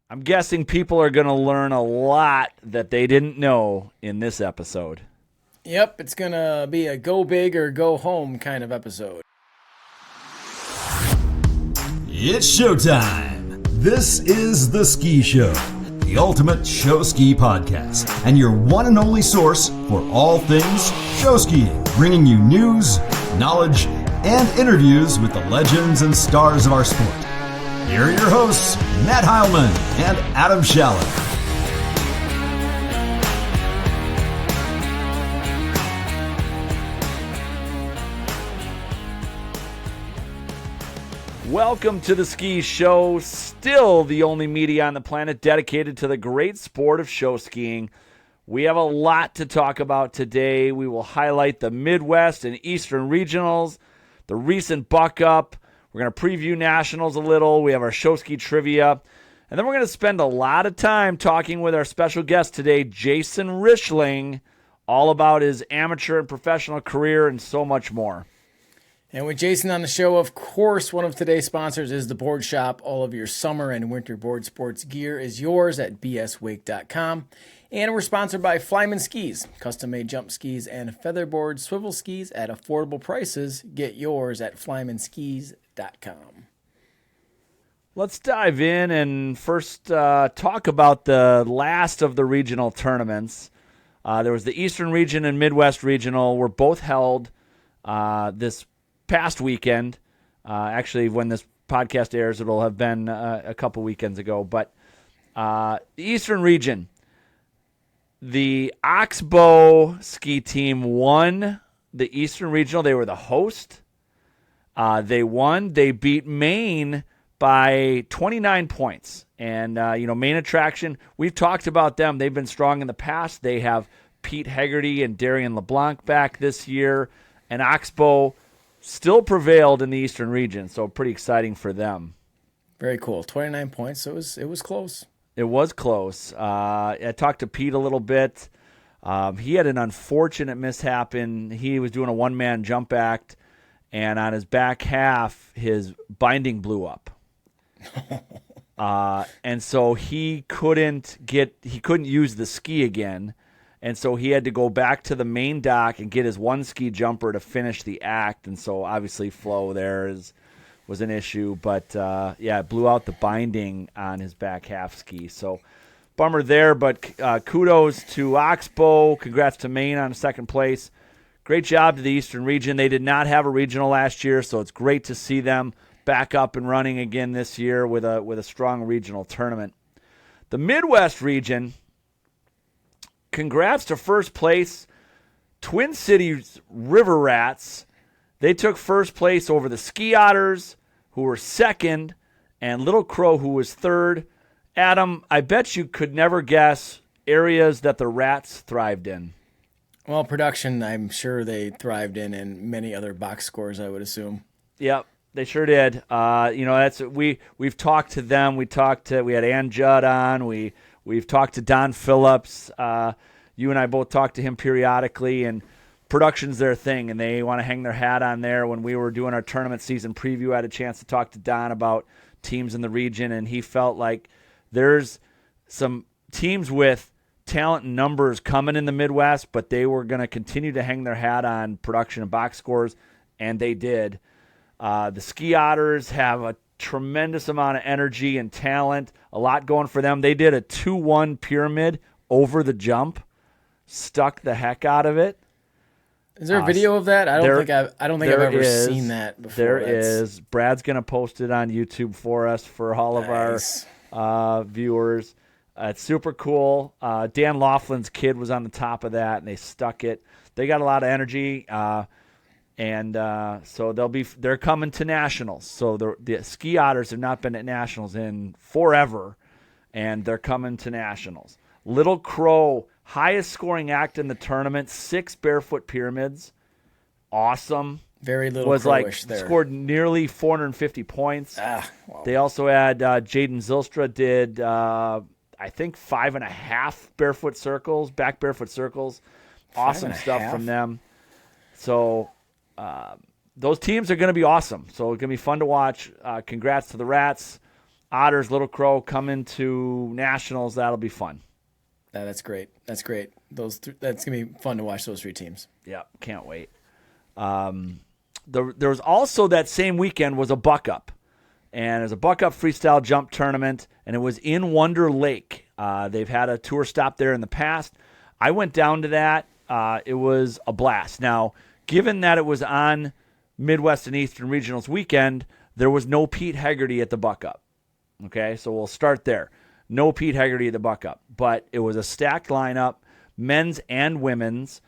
I'm guessing people are going to learn a lot that they didn't know in this episode. Yep, it's going to be a go big or go home kind of episode. It's showtime. This is The Ski Show, the ultimate show ski podcast, and your one and only source for all things show skiing, bringing you news, knowledge, and interviews with the legends and stars of our sport. Here are your hosts, Matt Heilman and Adam Schaller. Welcome to The Ski Show, still the only media on the planet dedicated to the great sport of show skiing. We have a lot to talk about today. We will highlight the Midwest and Eastern regionals, the recent buck up. We're going to preview nationals a little. We have our show ski trivia. And then we're going to spend a lot of time talking with our special guest today, Jayson Rishling, all about his amateur and professional career and so much more. And with Jayson on the show, of course, one of today's sponsors is the Board Shop. All of your summer and winter board sports gear is yours at bswake.com. And we're sponsored by Flyman Skis, custom-made jump skis and Featherboard swivel skis at affordable prices. Get yours at flymanskis.com. Let's dive in and first talk about the last of the regional tournaments. There was the Eastern Region and Midwest Regional were both held this past weekend. Actually, when this podcast airs, it'll have been a couple weekends ago. But the Eastern Region, the Oxbow ski team won the Eastern Regional. They were the host. They won. They beat Maine by 29 points. And, Maine Attraction, we've talked about them. They've been strong in the past. They have Pete Hegarty and Darian LeBlanc back this year. And Oxbow still prevailed in the Eastern Region, so pretty exciting for them. Very cool. 29 points, so it was close. It was close. I talked to Pete a little bit. He had an unfortunate mishap. He was doing a one-man jump act, and on his back half, his binding blew up. And so he couldn't use the ski again. And so he had to go back to the main dock and get his one ski jumper to finish the act. And so obviously flow there was an issue. But, it blew out the binding on his back half ski. So bummer there, but kudos to Oxbow. Congrats to Maine on second place. Great job to the Eastern Region. They did not have a regional last year, so it's great to see them back up and running again this year with a strong regional tournament. The Midwest Region, congrats to first place, Twin Cities River Rats. They took first place over the Ski Otters, who were second, and Little Crow, who was third. Adam, I bet you could never guess areas that the Rats thrived in. Well, production, I'm sure they thrived in, and many other box scores, I would assume. Yep, they sure did. We've talked to them. We had Ann Judd on. We've talked to Don Phillips. You and I both talked to him periodically, and production's their thing, and they want to hang their hat on there. When we were doing our tournament season preview, I had a chance to talk to Don about teams in the region, and he felt like there's some teams with talent and numbers coming in the Midwest, but they were going to continue to hang their hat on production and box scores, and they did. The Ski Otters have a tremendous amount of energy and talent, a lot going for them. They did a 2-1 pyramid over the jump, stuck the heck out of it. Is there a video of that? I don't think I've ever seen that before. There is. Brad's going to post it on YouTube for us for all of our viewers. It's super cool. Dan Laughlin's kid was on the top of that, and they stuck it. They got a lot of energy. So they're coming to nationals. So the Ski Otters have not been at nationals in forever, and they're coming to nationals. Little Crow, highest scoring act in the tournament, 6 barefoot pyramids, awesome. Very little was Crowish there. Scored nearly 450 points. Wow. They also had Jaden Zylstra did I think 5.5 barefoot circles, back barefoot circles. Awesome stuff from them. So those teams are going to be awesome. So it's going to be fun to watch. Congrats to the Rats. Otters, Little Crow coming to nationals. That'll be fun. That's great. That's great. That's gonna be fun to watch those 3 teams. Yeah, can't wait. There was also that same weekend was a buck up, and there's a buck up freestyle jump tournament, and it was in Wonder Lake. They've had a tour stop there in the past. I went down to that. It was a blast. Now, given that it was on Midwest and Eastern Regionals weekend, there was no Pete Hegarty at the buck up. Okay, so we'll start there. No Pete Hegarty at the buck up, but it was a stacked lineup, men's and women's.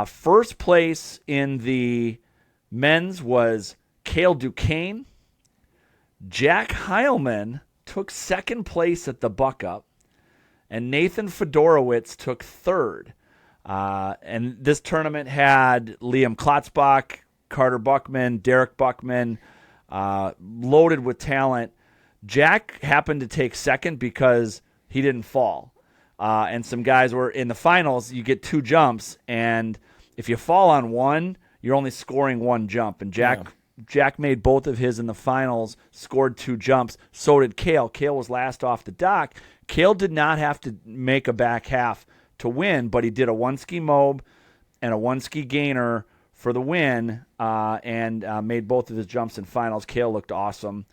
First place in the men's was Cale Duquesne. Jack Heilman took second place at the buck up, and Nathan Fedorowicz took third. And this tournament had Liam Klotzbach, Carter Buckman, Derek Buckman, loaded with talent. Jack happened to take second because he didn't fall. And some guys were in the finals. You get 2 jumps, and if you fall on one, you're only scoring 1 jump. And Jack made both of his in the finals, scored 2 jumps. So did Cale. Cale was last off the dock. Cale did not have to make a back half to win, but he did a 1-ski mob and a 1-ski gainer for the win, and made both of his jumps in finals. Cale looked awesome.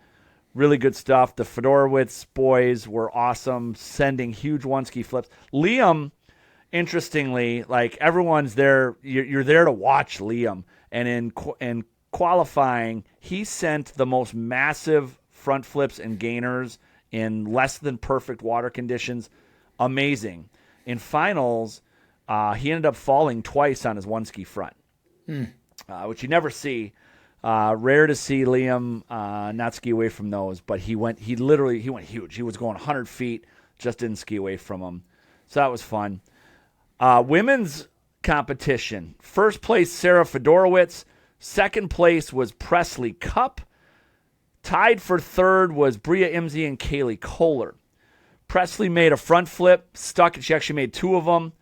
Really good stuff. The Fedorowicz boys were awesome, sending huge 1-ski flips. Liam, interestingly, like everyone's there, you're there to watch Liam. And in qualifying, he sent the most massive front flips and gainers in less than perfect water conditions. Amazing. In finals, he ended up falling twice on his 1-ski front, which you never see. Rare to see Liam not ski away from those, but he went huge. He was going 100 feet, just didn't ski away from them. So that was fun. Women's competition. First place, Sarah Fedorowicz. Second place was Presley Cup. Tied for third was Bria Imsey and Kaylee Kohler. Presley made a front flip, stuck. She actually made 2 of them.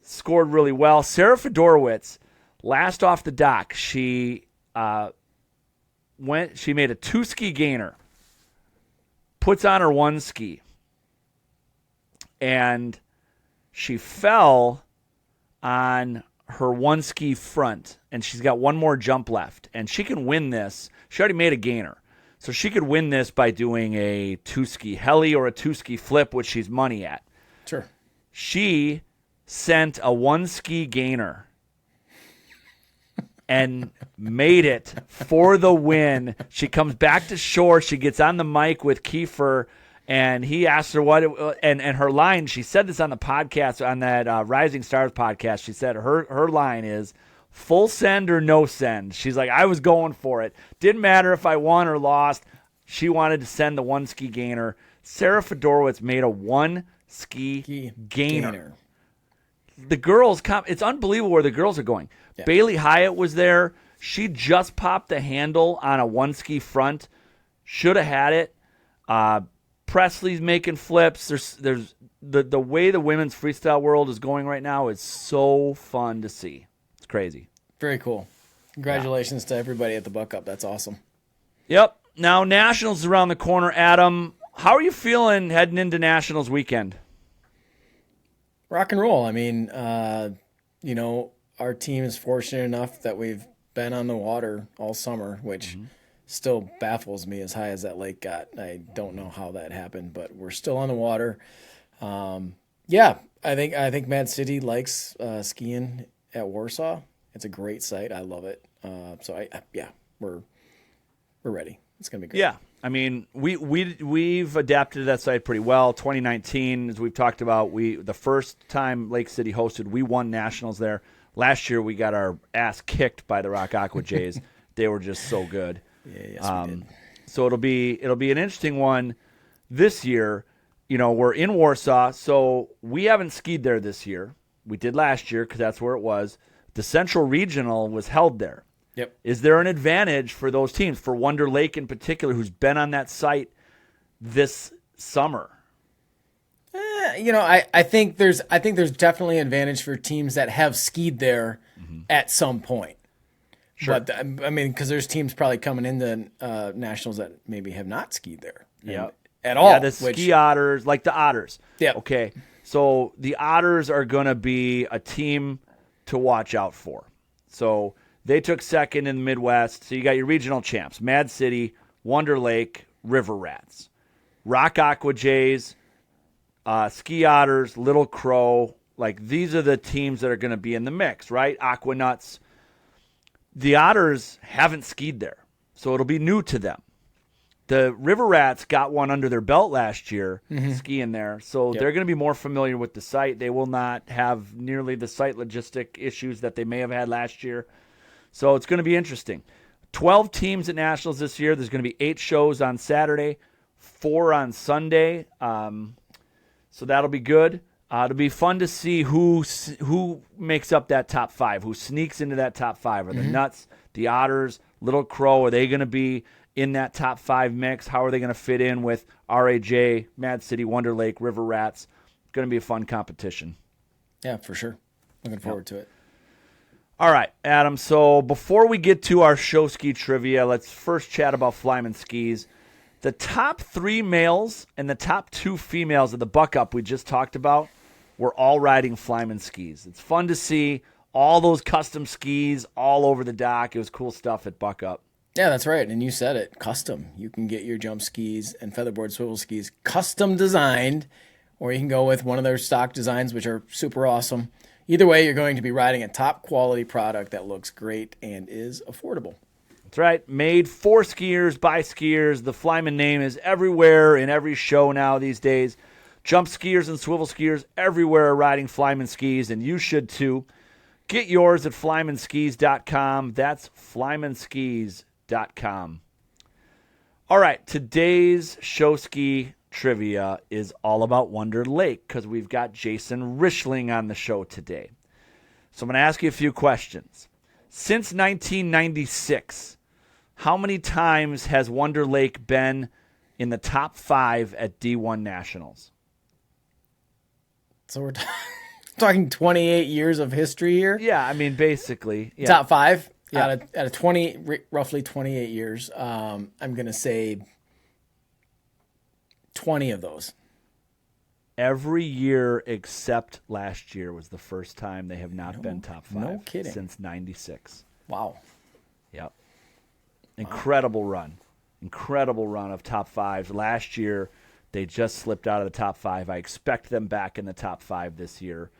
Scored really well. Sarah Fedorowicz, last off the dock, she made a 2-ski gainer, puts on her 1-ski, and she fell on her 1-ski front, and she's got 1 more jump left, and she can win this. She already made a gainer, so she could win this by doing a 2-ski heli or a 2-ski flip, which she's money at. Sure. She sent a 1-ski gainer and made it for the win. She comes back to shore. She gets on the mic with Kiefer, and he asked her and her line, she said this on the podcast, on that Rising Stars podcast. She said her line is, full send or no send. She's like, I was going for it. Didn't matter if I won or lost. She wanted to send the 1-ski gainer. Sarah Fedorowicz made a 1-ski gainer. The girls, it's unbelievable where the girls are going. Yeah. Bailey Hyatt was there. She just popped the handle on a 1-ski front. Should have had it. Presley's making flips. There's the way the women's freestyle world is going right now is so fun to see. It's crazy. Very cool. Congratulations to everybody at the Buck Up. That's awesome. Yep. Now Nationals is around the corner. Adam, how are you feeling heading into Nationals weekend? Rock and roll. I mean, our team is fortunate enough that we've been on the water all summer, which still baffles me as high as that lake got. I don't know how that happened, but we're still on the water. I think Mad City likes skiing at Warsaw. It's a great site. I love it. We're ready. It's gonna be great. Yeah. I mean, we've adapted to that site pretty well. 2019, as we've talked about, the first time Lake City hosted, we won nationals there. Last year, we got our ass kicked by the Rock Aqua Jays. They were just so good. Yes, we did. So it'll be an interesting one this year. We're in Warsaw, so we haven't skied there this year. We did last year because that's where it was. The Central Regional was held there. Yep. Is there an advantage for those teams, for Wonder Lake in particular, who's been on that site this summer? I think there's definitely an advantage for teams that have skied there at some point. Sure. But because there's teams probably coming into nationals that maybe have not skied there. Yep. At all. Yeah, the ski otters, like the otters. Yeah. Okay. So the otters are going to be a team to watch out for. So they took second in the Midwest. So you got your regional champs, Mad City, Wonder Lake, River Rats, Rock Aqua Jays, Ski Otters, Little Crow. Like, these are the teams that are going to be in the mix, right? Aqua Nuts. The Otters haven't skied there, so it'll be new to them. The River Rats got one under their belt last year, skiing there, so they're going to be more familiar with the site. They will not have nearly the site logistic issues that they may have had last year. So it's going to be interesting. 12 teams at Nationals this year. There's going to be 8 shows on Saturday, 4 on Sunday. So that'll be good. It'll be fun to see who makes up that top 5, who sneaks into that top 5. Are the Nuts, the Otters, Little Crow, are they going to be in that top 5 mix? How are they going to fit in with RAJ, Mad City, Wonder Lake, River Rats? It's going to be a fun competition. Yeah, for sure. Looking forward to it. All right, Adam, so before we get to our show ski trivia, let's first chat about Flyman Skis. The top 3 males and the top 2 females of the Buck Up we just talked about were all riding Flyman Skis. It's fun to see all those custom skis all over the dock. It was cool stuff at Buck Up. Yeah, that's right. And you said it, custom. You can get your jump skis and Featherboard swivel skis custom designed, or you can go with one of their stock designs, which are super awesome. Either way, you're going to be riding a top quality product that looks great and is affordable. That's right. Made for skiers, by skiers. The Flyman name is everywhere in every show now these days. Jump skiers and swivel skiers everywhere are riding Flyman skis, and you should too. Get yours at flymanskis.com. That's flymanskis.com. All right, today's show ski trivia is all about Wonder Lake because we've got Jayson Rishling on the show today. So I'm going to ask you a few questions. Since 1996, how many times has Wonder Lake been in the top 5 at D1 Nationals? So we're talking 28 years of history here? Yeah, I mean, basically. Yeah. Top 5? Yeah. Out of 20, roughly 28 years, I'm going to say 20 of those. Every year except last year was the first time they have not been top 5. No kidding. Since 96. Wow. Yep. Incredible run. Incredible run of top 5. Last year, they just slipped out of the top 5. I expect them back in the top 5 this year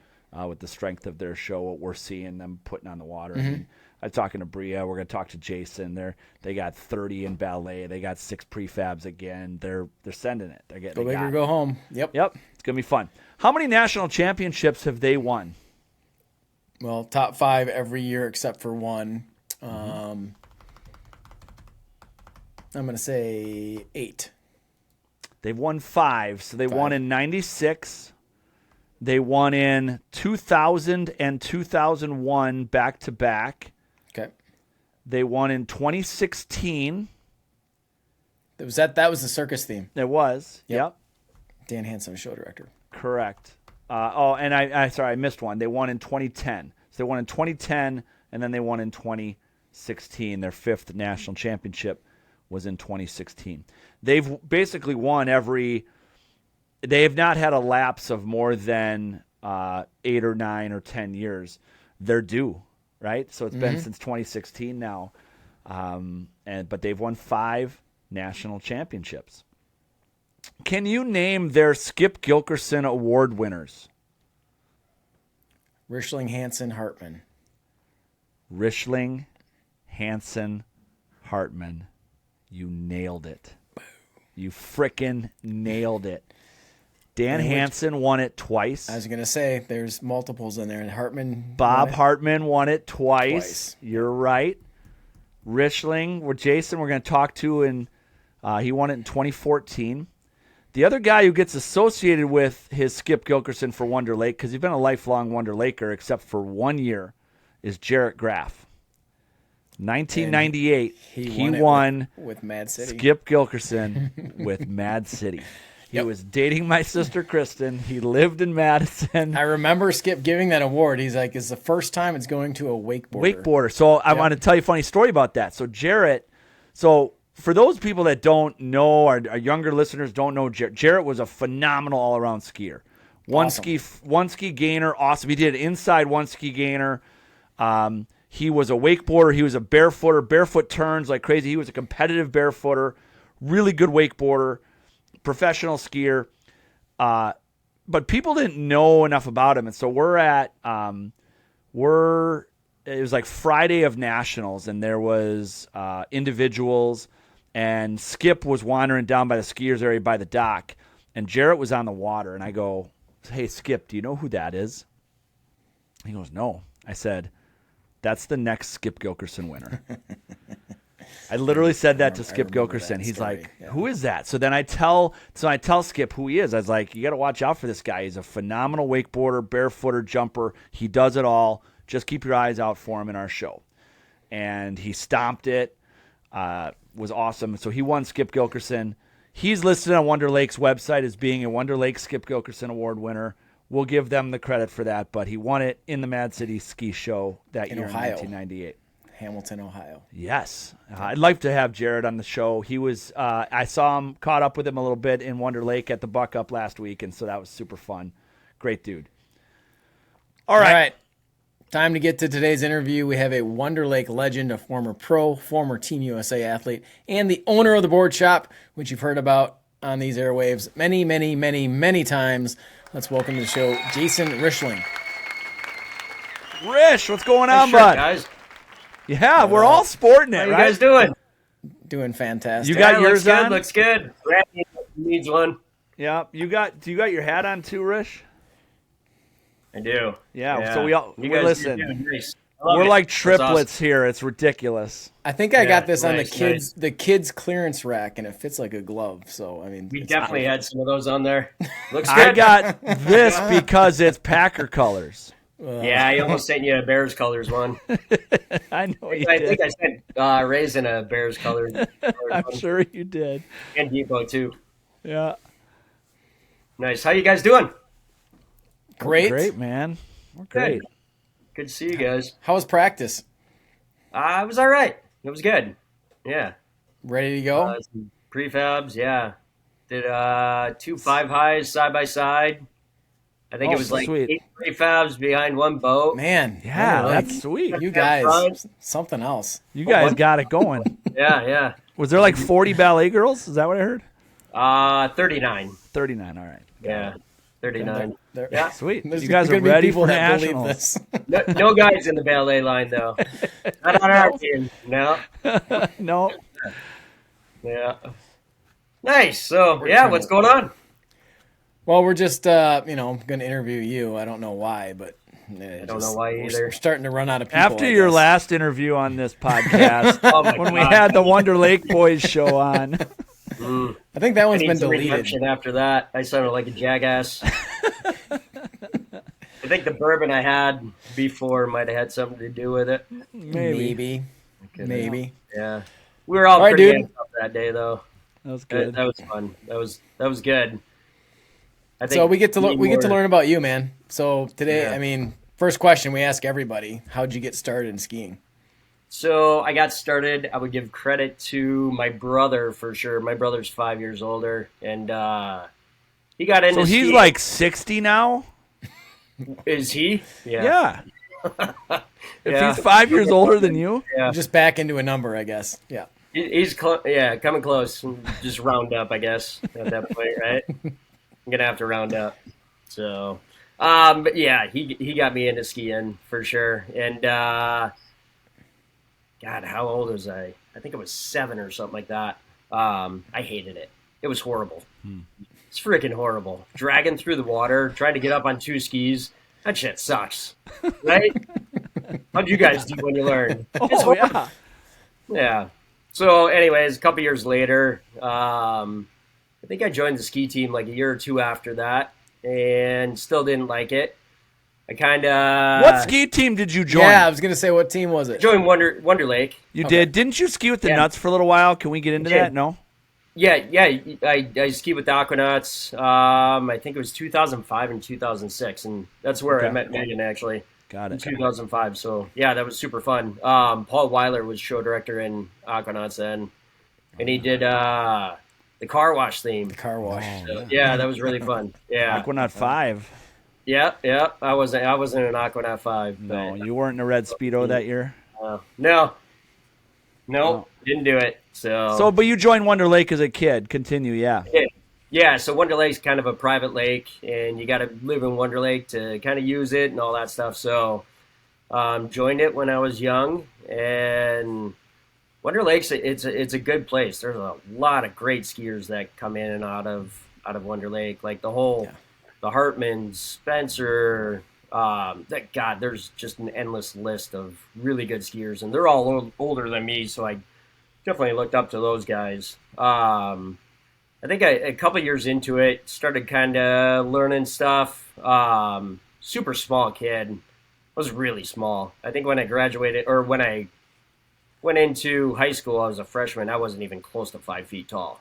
with the strength of their show, what we're seeing them putting on the water. I mean, I'm talking to Bria. We're going to talk to Jason. They got 30 in ballet. They got 6 prefabs again. They're sending it. They're getting go big or go home. Yep. It's going to be fun. How many national championships have they won? Well, top 5 every year except for one. I'm going to say 8. They've won 5. So they won in 96. They won in 2000 and 2001 back-to-back. Okay. They won in 2016. That was the circus theme. It was. Yep. Dan Hansen, show director. Correct. And I missed one. They won in 2010. So they won in 2010, and then they won in 2016. Their 5th national championship was in 2016. They've basically won every. They have not had a lapse of more than 8 or 9 or 10 years. They're due, right? So it's been since 2016 now, but they've won 5 national championships. Can you name their Skip Gilkerson Award winners? Rishling, Hansen, Hartman. Rishling, Hansen, Hartman. You nailed it. You frickin' nailed it. Dan Hansen won it twice. I was going to say, there's multiples in there. And Hartman. Bob Hartman won it twice. You're right. Rishling, we're going to talk to, and he won it in 2014. The other guy who gets associated with his Skip Gilkerson for Wonder Lake, because he's been a lifelong Wonder Laker except for 1 year, is Jarrett Graff. 1998, he won with Mad City. Skip Gilkerson with Mad City. He was dating my sister, Kristen. He lived in Madison. I remember Skip giving that award. He's like, it's the first time it's going to a wakeboarder. So I want to tell you a funny story about that. So Jarrett, for those people that don't know, our younger listeners don't know, Jarrett was a phenomenal all-around skier. One ski gainer, awesome. He did inside one ski gainer. He was a wakeboarder. He was a barefooter, barefoot turns like crazy. He was a competitive barefooter, really good wakeboarder, professional skier. But people didn't know enough about him. And so it was like Friday of Nationals, and there was individuals, and Skip was wandering down by the skiers area by the dock, and Jarrett was on the water. And I go, "Hey, Skip, do you know who that is?" He goes, "No." I said, "That's the next Skip Gilkerson winner." I literally said that to Skip Gilkerson. He's like, "Who is that?" So then I tell Skip who he is. I was like, "You got to watch out for this guy. He's a phenomenal wakeboarder, barefooter, jumper. He does it all. Just keep your eyes out for him in our show." And he stomped it. Was awesome. So he won Skip Gilkerson. He's listed on Wonder Lake's website as being a Wonder Lake Skip Gilkerson Award winner. We'll give them the credit for that, but he won it in the Mad City Ski Show that year in 1998. Hamilton, Ohio. Yes. I'd like to have Jared on the show. He was, I saw him, caught up with him a little bit in Wonder Lake at the Buck Up last week, and so that was super fun. Great dude. All right. Time to get to today's interview. We have a Wonder Lake legend, a former pro, former Team USA athlete, and the owner of the board shop, which you've heard about on these airwaves many, many, many, many times. Let's welcome to the show, Jayson Rishling. Rish, what's going on, bud? Guys. Yeah, we're all sporting it, How you right? guys doing? Doing fantastic. You got yours on? Looks good. Randy needs one. Yeah. Do you got your hat on too, Rish? I do. Yeah. So we guys listen. are doing nice. We're like That's triplets awesome. here. It's ridiculous. I think I got this on nice. the kids clearance rack, and it fits like a glove. So I mean, We it's definitely perfect. had some of those on there. Looks I good. got this because it's Packer colors. Yeah, I almost sent you a Bears colors one. I know you I did. think I sent Raisin a Bears colored I'm one. sure you did. And Debo too. Yeah. Nice. How you guys doing? Great. Man. We're great. Good to see you guys. How was practice? It was all right. It was good. Yeah. Ready to go? Some prefabs, yeah. Did 2 5-highs side by side. I think Oh, it was like sweet. 8 prefabs behind one boat. Man, Yeah, Wonder Lake, that's sweet. you Front. guys, something else. You guys got it going. Yeah. Was there like 40 ballet girls? Is that what I heard? 39. 39. All right. Yeah, 39. Yeah. Sweet. There's You guys are gonna be ready people for that believe nationals. this. No guys in the ballet line though. Not on our team. No. No. Yeah. Nice. So yeah, what's going on? Well, we're just going to interview you. I don't know why, but I don't know why either. We're starting to run out of people. After I your guess. last interview on this podcast, Oh my when we God. had the Wonder Lake Boys show on, I think that one's I need been some deleted. redemption after that. I sounded like a jackass. I think the bourbon I had before might have had something to do with it. maybe. Maybe. Yeah. We were all All right, pretty dude. amped up that day though. That was That, good. that was fun. That was good. I think So we get to more- learn about you, man. So today, Yeah. I mean, first question we ask everybody: how'd you get started in skiing? So I got started. I would give credit to my brother for sure. My brother's 5 years older, and he got into. So he's skiing. like 60 now? Is he? Yeah. If Yeah. he's 5 years older than you? Yeah. Just back into a number, I guess. Yeah. He's coming close. Just round up, I guess, at that point, right? I'm gonna have to round up. So, but yeah, he got me into skiing for sure. And God, how old was I? I think I was 7 or something like that. I hated it. It was horrible. It's freaking horrible. Dragging through the water, trying to get up on 2 skis. That shit sucks, right? How'd you guys do when you learned? It's Oh, horrible. yeah. Yeah. So, anyways, a couple years later, I think I joined the ski team like a year or 2 after that, and still didn't like it. I kind of What ski team did you join? Yeah, I was gonna say, what team was it? joined Wonder Lake. You did. Didn't you ski with the Yeah. Nuts for a little while? Can we get into Did. that? No? Yeah. I skied with the Aquanauts. I think it was 2005 and 2006, and that's where I Okay. met Megan actually. Got In it. 2005. So yeah, that was super fun. Paul Weiler was show director in Aquanauts then, and he did the car wash theme. The car wash. So, yeah, that was really fun. Yeah. Aquanaut 5. Yeah. I wasn't an Aquanaut 5. No, but, you weren't in a red Speedo that year? No, didn't do it. But you joined Wonder Lake as a kid. Continue, yeah. Yeah, so Wonder Lake's kind of a private lake, and you got to live in Wonder Lake to kind of use it and all that stuff. So joined it when I was young, and Wonder Lake's it's a good place. There's a lot of great skiers that come in and out of Wonder Lake, like the Hartmans, Spencer. There's just an endless list of really good skiers, and they're all older than me, so I definitely looked up to those guys. I think a couple years into it, started kind of learning stuff. Super small kid. I was really small. I think when I graduated, or when I went into high school, I was a freshman. I wasn't even close to 5 feet tall.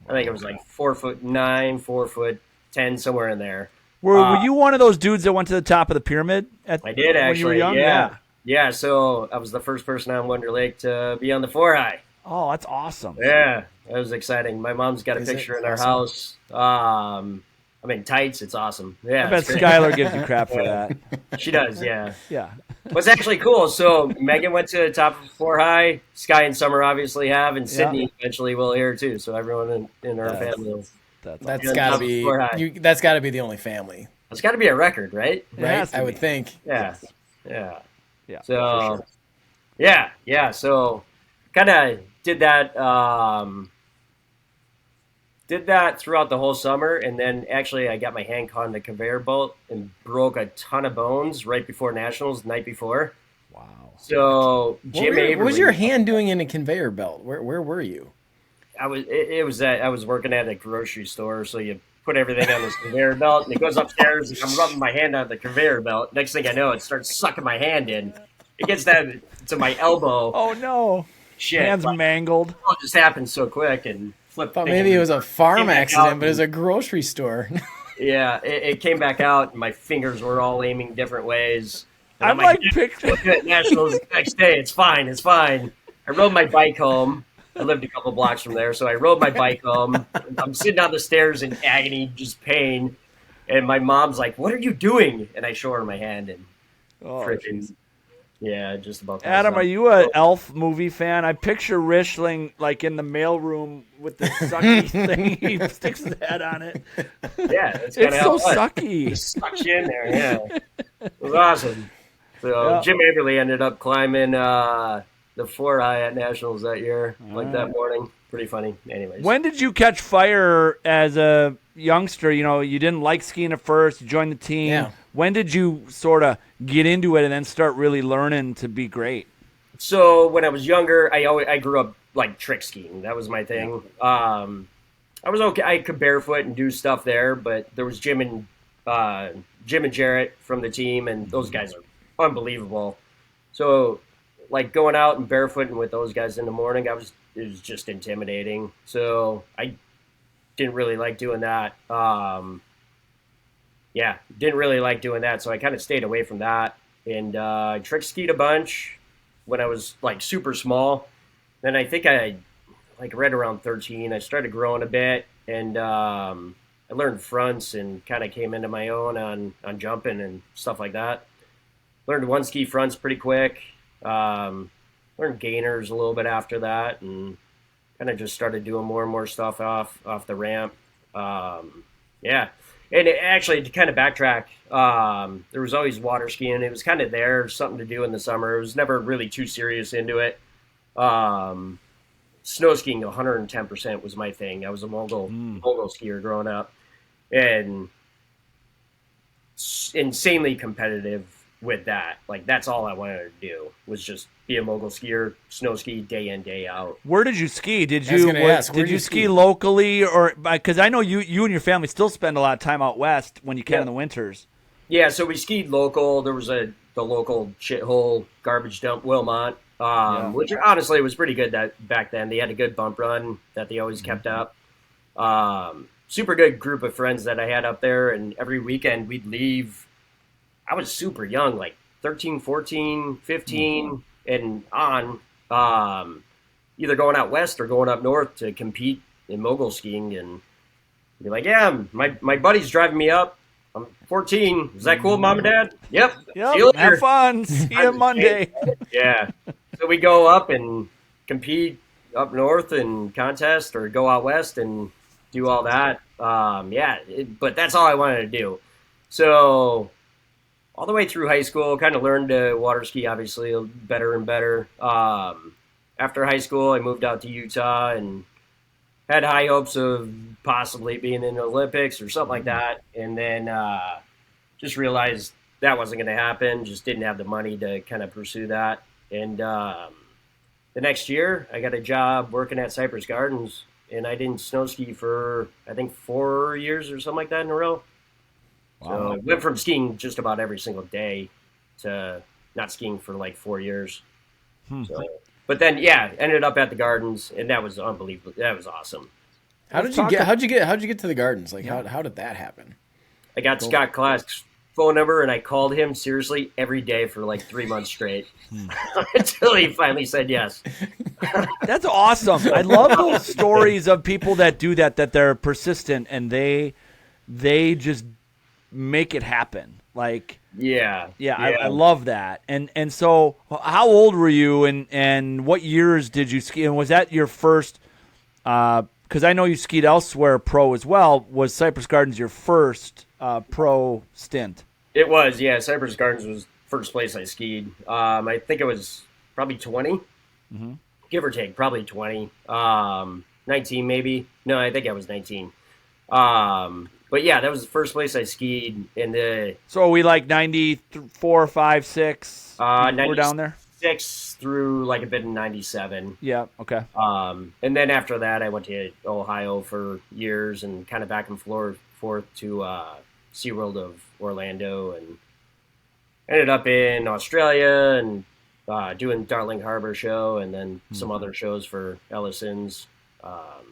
I think it was like 4'9", 4'10", somewhere in there. Were you one of those dudes that went to the top of the pyramid? I did, actually. When you were young? Yeah, so I was the first person on Wonder Lake to be on the 4-high. Oh, that's awesome. Yeah, that was exciting. My mom's got a picture in our house. I'm in tights. It's awesome. Yeah, I bet Skylar gives you crap for that. She does, yeah. Yeah. What's actually cool, so Megan went to the top of 4-high. Sky and Summer obviously have, and Sydney eventually will here too. So everyone in her family. That's got to be that's got to be the only family. That's got to be a record, right? Right, I would think. Yeah. So yeah. So kind of did that throughout the whole summer, and then actually I got my hand caught in the conveyor belt and broke a ton of bones right before nationals the night before. Wow. So what was your hand doing in a conveyor belt? Where were you? I was working at a grocery store, so you put everything on this conveyor belt, and it goes upstairs, and I'm rubbing my hand on the conveyor belt. Next thing I know, it starts sucking my hand in. It gets down to my elbow. Oh no! Shit, hand's mangled. It just happened so quick and flipped. Thought maybe it was a farm accident, but it was a grocery store. Yeah, it came back out, and my fingers were all aiming different ways. And I'm like picturing nationals the next day. It's fine. I rode my bike home. I lived a couple blocks from there, so I rode my bike home. I'm sitting on the stairs in agony, just pain, and my mom's like, "What are you doing?" And I show her my hand, and freaking, yeah, just about. Adam, are you a Elf movie fan? I picture Rishling like in the mailroom with the sucky thing. He sticks his head on it. Yeah, it's so sucky. It sucks you in there. Yeah, it was awesome. So Jim Averly ended up climbing the 4-high at nationals that year, that morning. Pretty funny. Anyways, when did you catch fire as a youngster? You know, you didn't like skiing at first. You joined the team. Yeah. When did you sort of get into it and then start really learning to be great? So when I was younger, I grew up like trick skiing. That was my thing. I was okay. I could barefoot and do stuff there, but there was Jim and Jarrett from the team, and those guys are unbelievable. So like going out and barefooting with those guys in the morning, it was just intimidating. So I didn't really like doing that. Didn't really like doing that. So I kind of stayed away from that. And trick skied a bunch when I was like super small. Then I think I like right around 13, I started growing a bit, and I learned fronts and kind of came into my own on jumping and stuff like that. Learned one ski fronts pretty quick. Learned gainers a little bit after that, and kind of just started doing more and more stuff off the ramp. And it actually, to kind of backtrack, there was always water skiing. It was kind of there, something to do in the summer. It was never really too serious into it. Snow skiing 110% was my thing. I was a mogul skier growing up, and insanely competitive with that. Like, that's all I wanted to do, was just be a mogul skier, snow ski day in, day out. Where did you ski? Did you ski locally, or because I know you and your family still spend a lot of time out west when you can in the winters? Yeah, so we skied local. There was the local shithole garbage dump, Wilmot, which honestly was pretty good back then. They had a good bump run that they always kept up. Super good group of friends that I had up there, and every weekend we'd leave. I was super young, like 13, 14, 15, and on. either going out west or going up north to compete in mogul skiing, and be like, yeah, my buddy's driving me up. I'm 14. Is that cool, Mom and Dad? Yep. See you Yep. later. Have fun. See you Monday. Yeah. So we go up and compete up north and contest, or go out west and do all that. But that's all I wanted to do. So all the way through high school, kind of learned to water ski, obviously, better and better. After high school, I moved out to Utah and had high hopes of possibly being in the Olympics or something like that. And then just realized that wasn't going to happen. Just didn't have the money to kind of pursue that. And the next year, I got a job working at Cypress Gardens, and I didn't snow ski for, I think, 4 years or something like that in a row. Wow. So I went from skiing just about every single day to not skiing for like 4 years. So, but then, ended up at the Gardens, and that was unbelievable. That was awesome. How'd you get to the Gardens? Like, how did that happen? I got Scott Klask's phone number, and I called him seriously every day for like 3 months straight until he finally said yes. That's awesome. I love those stories of people that do that they're persistent and they just make it happen. Like, I love that. And so how old were you and what years did you ski? And was that your first, because I know you skied elsewhere pro as well. Was Cypress Gardens your first pro stint? It was, yeah. Cypress Gardens was first place I skied. I think it was probably 20, give or take, probably 20. 19 maybe. No, I think I was 19. But yeah, that was the first place I skied. So are we like 94, 5, 6? We're down there? 6 through like a bit in 97. Yeah, okay. And then after that, I went to Ohio for years and kind of back and forth to SeaWorld of Orlando, and ended up in Australia and doing Darling Harbor show, and then some other shows for Ellison's. How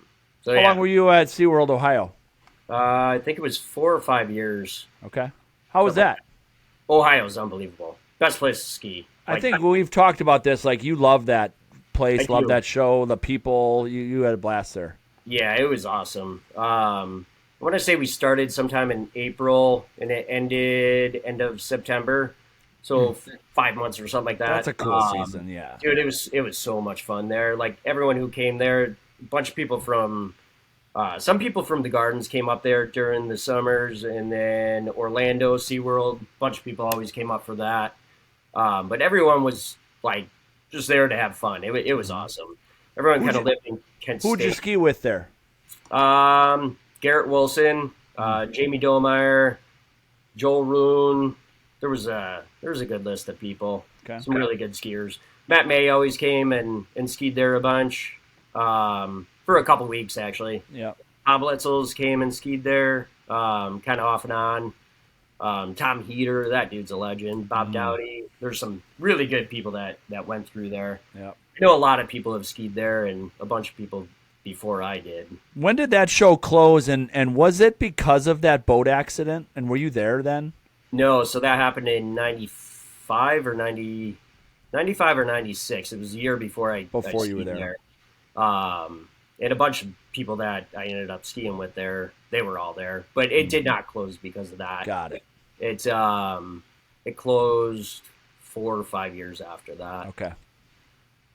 long were you at SeaWorld, Ohio? I think it was 4 or 5 years. Okay. How was that? Ohio's unbelievable. Best place to ski. I think we've talked about this. Like, you love that place, love that show, the people. You had a blast there. Yeah, it was awesome. I want to say we started sometime in April, and it ended end of September. So 5 months or something like that. That's a cool season, yeah. Dude, it was so much fun there. Like, everyone who came there, a bunch of people from some people from the Gardens came up there during the summers, and then Orlando, SeaWorld, a bunch of people always came up for that. But everyone was, like, just there to have fun. It was awesome. Everyone kind of lived in Kent State. Who'd you ski with there? Garrett Wilson, Jamie Domeyer, Joel Roon. There was a good list of people. Okay. Some really good skiers. Matt May always came and skied there a bunch. For a couple weeks, actually. Yeah. Tom Blitzels came and skied there, kind of off and on. Tom Heater, that dude's a legend. Bob Dowdy. There's some really good people that went through there. Yeah. I know a lot of people have skied there, and a bunch of people before I did. When did that show close, and was it because of that boat accident? And were you there then? No, so that happened in 95 or 96. It was a year before I you were there. And a bunch of people that I ended up skiing with there, they were all there. But it did not close because of that. Got it. It closed 4 or 5 years after that. Okay.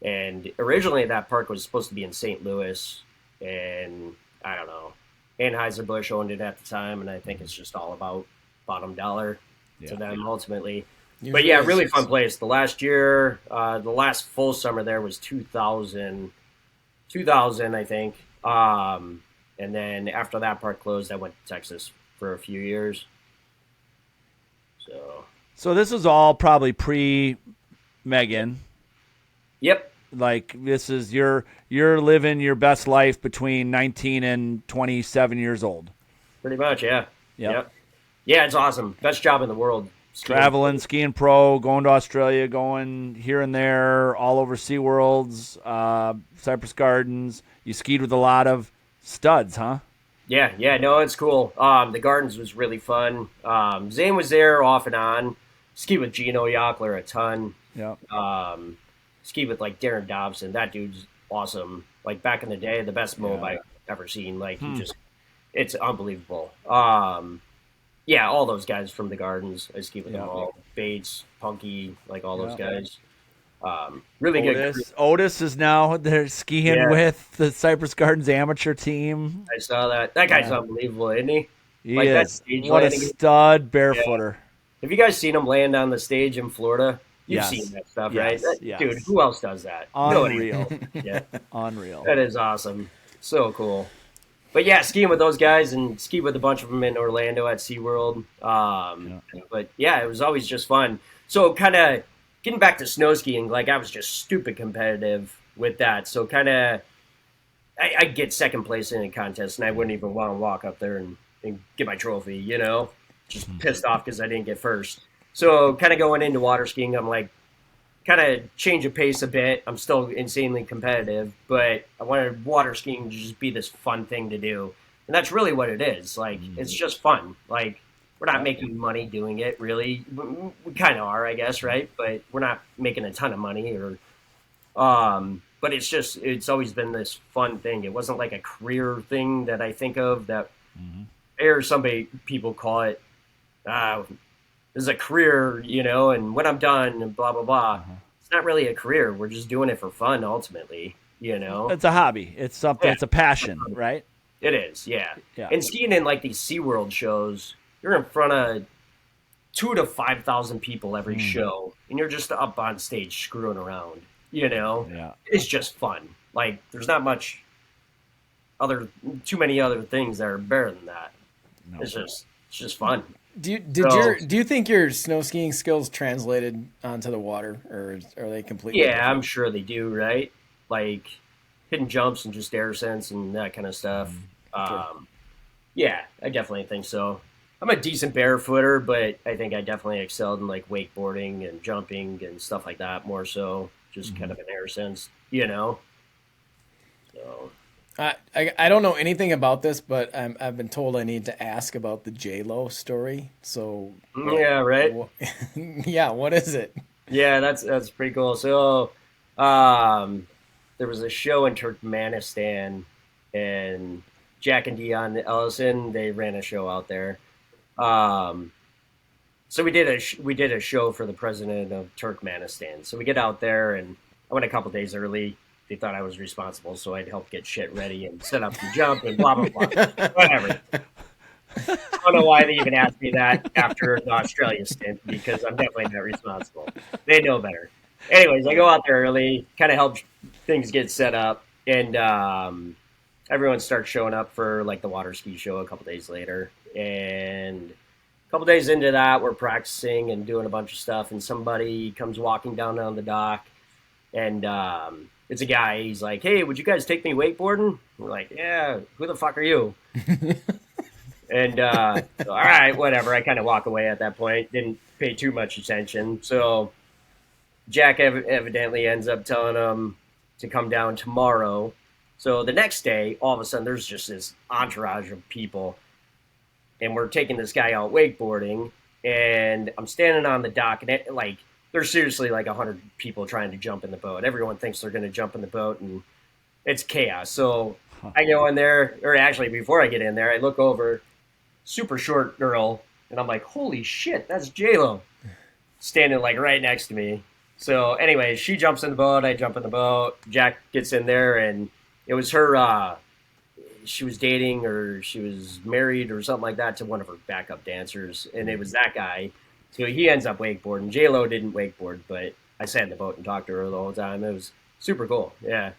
And originally that park was supposed to be in St. Louis, and I don't know. Anheuser-Busch owned it at the time, and I think it's just all about bottom dollar to them ultimately. But yeah, really fun place. The last year, the last full summer there was 2000, I think. And then after that park closed, I went to Texas for a few years. So this is all probably pre-Megan. Yep. Like, this is you're living your best life between 19 and 27 years old. Pretty much, yeah. Yep. Yeah, it's awesome. Best job in the world. Traveling, skiing pro, going to Australia, going here and there, all over SeaWorlds, Cypress Gardens. You skied with a lot of studs, huh? Yeah, no, it's cool. The Gardens was really fun. Zane was there off and on. Skied with Gino Yockler a ton. Yeah. Skied with, like, Darren Dobson. That dude's awesome. Like back in the day, the best mob I've ever seen. Like it's unbelievable. Yeah, all those guys from the Gardens, I ski with them all. Bates, Punky, like all those guys. Really good. Otis is now they're skiing with the Cypress Gardens amateur team. I saw that. That guy's unbelievable, isn't he? He is. What a stud barefooter. Have you guys seen him land on the stage in Florida? You've seen that stuff, right? Dude, who else does that? Unreal. Unreal. That is awesome. So cool. But yeah, skiing with those guys and ski with a bunch of them in Orlando at SeaWorld. But yeah, it was always just fun. So kind of getting back to snow skiing, like I was just stupid competitive with that. So kind of I'd get second place in a contest and I wouldn't even want to walk up there and get my trophy, you know? Just pissed off because I didn't get first. So kind of going into water skiing, I'm like, kind of change of pace a bit. I'm still insanely competitive, but I wanted water skiing to just be this fun thing to do. And that's really what it is. Like, it's just fun. Like, we're not making money doing it, really. We kind of are, I guess, right? But we're not making a ton of money or, but it's always been this fun thing. It wasn't like a career thing that I think of that, or people call it, this is a career, you know, and when I'm done and blah, blah, blah. It's not really a career. We're just doing it for fun, ultimately, you know. It's a hobby. It's something. It's a passion, right? It is, yeah. And skiing in, like, these SeaWorld shows, you're in front of 2,000 to 5,000 people every show, and you're just up on stage screwing around, you know. It's just fun. Like, there's not too many other things that are better than that. It's just fun. Do you think your snow skiing skills translated onto the water, or are they completely different? I'm sure they do, right? Like hidden jumps and just air sense and that kind of stuff. Yeah, I definitely think so. I'm a decent barefooter, but I think I definitely excelled in like wakeboarding and jumping and stuff like that more so. Just kind of an air sense, you know? So I don't know anything about this, but I've been told I need to ask about the J.Lo story. So yeah, right. What is it? Yeah, that's pretty cool. So, there was a show in Turkmenistan, and Jack and Dion Ellison, they ran a show out there. So we did a show for the president of Turkmenistan. So we get out there, and I went a couple days early. They thought I was responsible, so I'd help get shit ready and set up the jump and blah, blah, blah. Whatever. I don't know why they even asked me that after the Australia stint, because I'm definitely not responsible. They know better. Anyways, I go out there early, kind of help things get set up, and everyone starts showing up for like the water ski show a couple days later. And a couple days into that, we're practicing and doing a bunch of stuff, and somebody comes walking down on the dock, and it's a guy. He's like, "Hey, would you guys take me wakeboarding?" We're like, "Yeah, who the fuck are you?" And so, all right, whatever. I kind of walk away at that point. Didn't pay too much attention. So Jack evidently ends up telling him to come down tomorrow. So the next day, all of a sudden, there's just this entourage of people. And we're taking this guy out wakeboarding. And I'm standing on the dock. And there's seriously like 100 people trying to jump in the boat. Everyone thinks they're going to jump in the boat. And it's chaos. So I go in there. Or actually, before I get in there, I look over. Super short girl. And I'm like, holy shit, that's JLo. Standing like right next to me. So anyway, she jumps in the boat. I jump in the boat. Jack gets in there, and it was her. She was dating, or she was married, or something like that, to one of her backup dancers, and it was that guy. So he ends up wakeboarding. JLo didn't wakeboard, but I sat in the boat and talked to her the whole time. It was super cool. Yeah,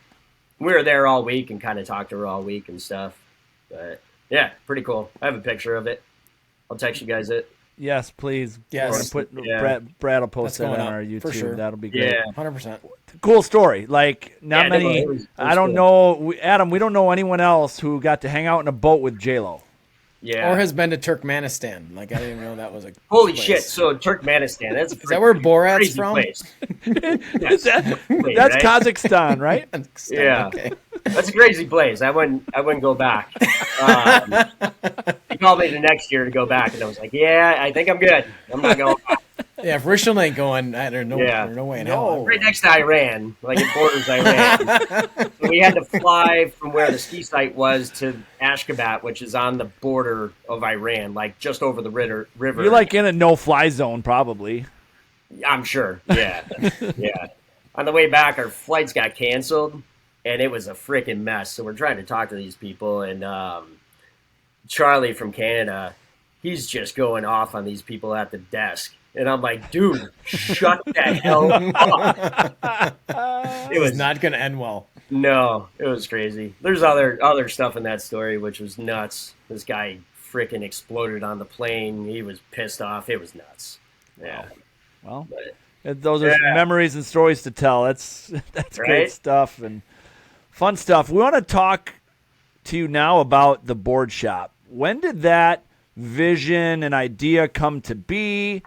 we were there all week and kind of talked to her all week and stuff. But yeah, pretty cool. I have a picture of it. I'll text you guys it. Yes, please. Yes. Brad will post that on our YouTube. For sure. That'll be great. Yeah. 100%. Cool story. Like, not many. It was I don't know. Adam, we don't know anyone else who got to hang out in a boat with JLo. Yeah. Or has been to Turkmenistan. Like, I didn't know that was a Holy place. shit. So Turkmenistan. Is that where Borat's crazy from? Place. That's right? Kazakhstan, right? Yeah. Okay. That's a crazy place. I wouldn't go back. He called me the next year to go back, and I was like, yeah, I think I'm good. I'm not going back. Yeah, if Rishling ain't going, there's no way in hell. Right next to Iran, like it borders Iran. So we had to fly from where the ski site was to Ashgabat, which is on the border of Iran, like just over the river. You're like in a no-fly zone, probably. I'm sure. Yeah. Yeah. On the way back, our flights got canceled, and it was a freaking mess. So we're trying to talk to these people, and Charlie from Canada, he's just going off on these people at the desk. And I'm like, dude, shut the hell up. It was not going to end well. No, it was crazy. There's other stuff in that story, which was nuts. This guy freaking exploded on the plane. He was pissed off. It was nuts. Yeah. Well, those are memories and stories to tell. That's right? Great stuff and fun stuff. We want to talk to you now about the board shop. When did that vision and idea come to be?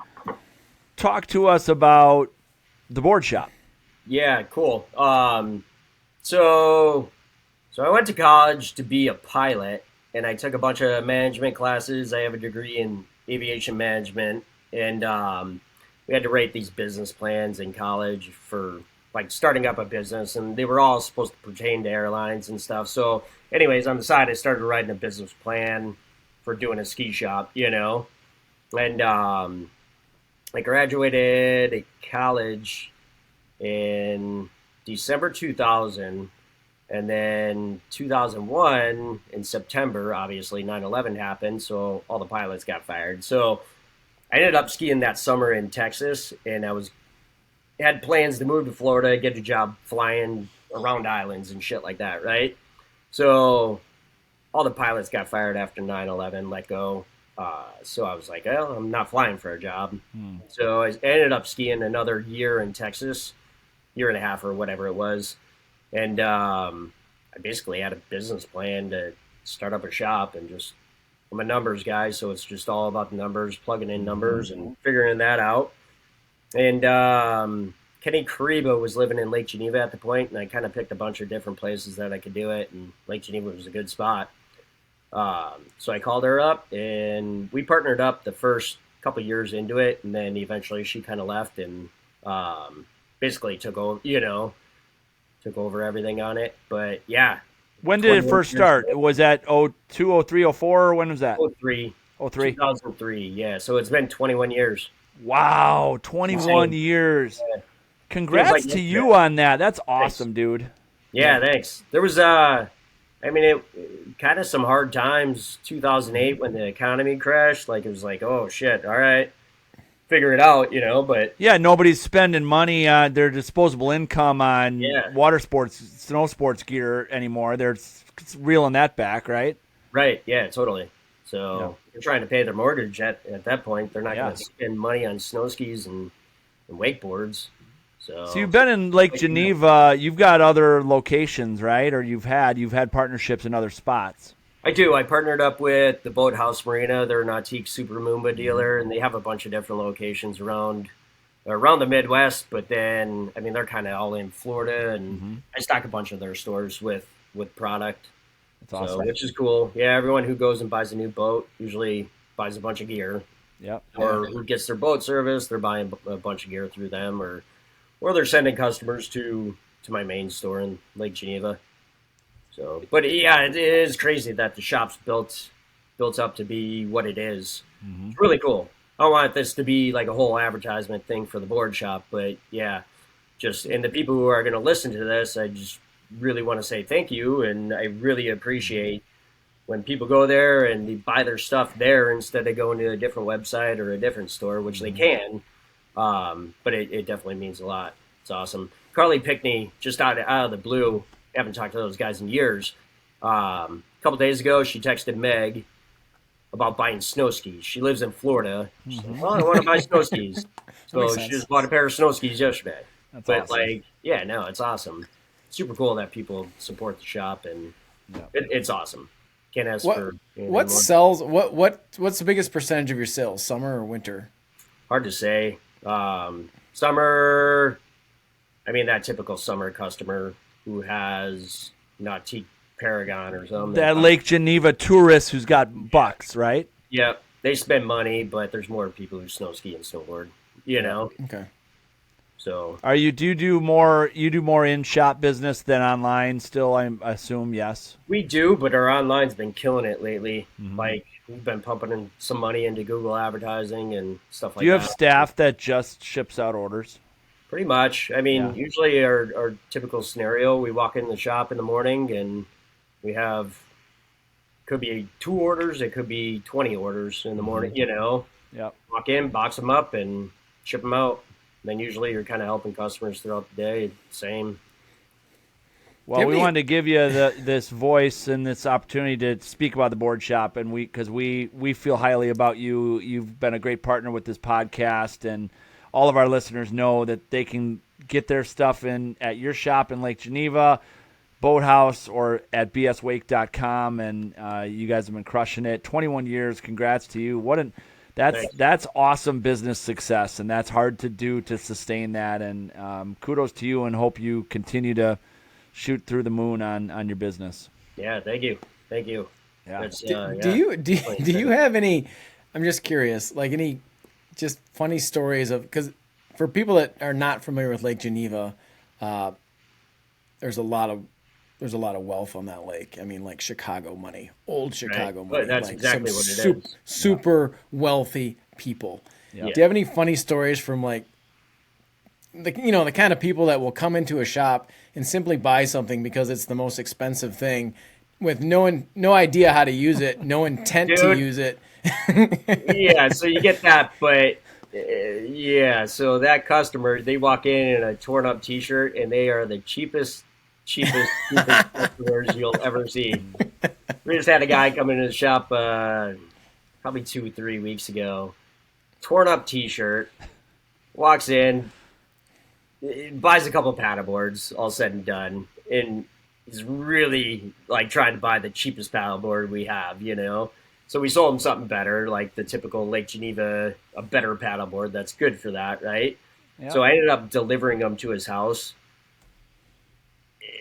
Talk to us about the board shop. Yeah, cool. So I went to college to be a pilot, and I took a bunch of management classes. I have a degree in aviation management, and we had to write these business plans in college for like starting up a business, and they were all supposed to pertain to airlines and stuff. So anyways, on the side, I started writing a business plan for doing a ski shop, and I graduated college in December 2000, and then 2001 in September, obviously 9/11 happened, so all the pilots got fired. So I ended up skiing that summer in Texas, and had plans to move to Florida, get a job flying around islands and shit like that, right? So all the pilots got fired after 9/11, let go. So I was like, well, I'm not flying for a job. So I ended up skiing another year in Texas, year and a half or whatever it was. And I basically had a business plan to start up a shop, and I'm a numbers guy, so it's just all about the numbers, plugging in numbers and figuring that out. And Kenny Kariba was living in Lake Geneva at the point, and I kind of picked a bunch of different places that I could do it, and Lake Geneva was a good spot. So I called her up, and we partnered up the first couple years into it, and then eventually she kind of left and basically took over everything on it. But yeah. When did it first start? Was that 02, 03, 04? When was that? 03. 03? 2003, yeah. So it's been 21 years. Wow, 21 years. Yeah. Congrats to you on that. That's awesome, dude. Yeah, thanks. There was it kind of some hard times 2008 when the economy crashed. Like it was like, oh shit, all right, figure it out, but yeah, nobody's spending money on their disposable income on water sports, snow sports gear anymore. They're reeling that back, right? Right, yeah, totally. So they're trying to pay their mortgage at that point. They're not going to spend money on snow skis and wakeboards. So you've been in Lake Geneva. You've got other locations, right? Or you've had partnerships in other spots. I do. I partnered up with the Boathouse Marina. They're an Nautique Super Moomba dealer, and they have a bunch of different locations around the Midwest. But then, they're kind of all in Florida, and I stock a bunch of their stores with product. That's awesome. Which is cool. Yeah, everyone who goes and buys a new boat usually buys a bunch of gear. Yep. Or who gets their boat service, they're buying a bunch of gear through them, or they're sending customers to my main store in Lake Geneva. So, but yeah, it is crazy that the shop's built up to be what it is. It's really cool. I don't want this to be like a whole advertisement thing for the board shop, but yeah, and the people who are going to listen to this, I just really want to say thank you, and I really appreciate when people go there and they buy their stuff there instead of going to a different website or a different store, which they can. But it definitely means a lot. It's awesome. Carly Pickney, just out of the blue, I haven't talked to those guys in years. A couple days ago, she texted Meg about buying snow skis. She lives in Florida. She's like, I want to buy snow skis. So she just bought a pair of snow skis yesterday. That's awesome. It's awesome. Super cool that people support the shop, and it's awesome. Can't ask for what sells. What's the biggest percentage of your sales, summer or winter? Hard to say. Summer, that typical summer customer who has Nautique Paragon or something. That Lake Geneva tourist who's got bucks, right? Yeah, they spend money, but there's more people who snow ski and snowboard. you know. Okay. So Do you do more in shop business than online still, I assume? Yes. we do, but our online's been killing it lately. Mm-hmm. Like we've been pumping in some money into Google advertising and stuff like Do you have that. staff that just ships out orders? Pretty much. I mean, Yeah. usually our typical scenario, we walk in the shop in the morning and we have could be 2 orders, it could be 20 orders in the morning, you know. Yep. Walk in, box them up and ship them out. And then usually you're kind of helping customers throughout the day. Same. Well, we wanted to give you this voice and this opportunity to speak about the board shop, and because we feel highly about you. You've been a great partner with this podcast, and all of our listeners know that they can get their stuff in at your shop in Lake Geneva, Boathouse, or at bswake.com, and you guys have been crushing it. 21 years, congrats to you. That's awesome business success, and that's hard to do to sustain that. And kudos to you, and hope you continue to shoot through the moon on your business. Yeah, thank you. Yeah. Do you have any? I'm just curious, like any just funny stories of, because for people that are not familiar with Lake Geneva, there's a lot of wealth on that lake. I mean, like Chicago money, old Chicago money. But that's like exactly what it is. Super wealthy people. Yeah. Do you have any funny stories from like the kind of people that will come into a shop and simply buy something because it's the most expensive thing, with no idea how to use it, no intent to use it? Yeah, so you get that, but so that customer, they walk in a torn up T-shirt, and they are the cheapest customers you'll ever see. We just had a guy come into the shop probably 2-3 weeks ago, torn up T-shirt, walks in, buys a couple of paddleboards, all said and done, and is really like trying to buy the cheapest paddleboard we have, you know. So we sold him something better, like the typical Lake Geneva, a better paddleboard that's good for that, right? Yeah. So I ended up delivering him to his house.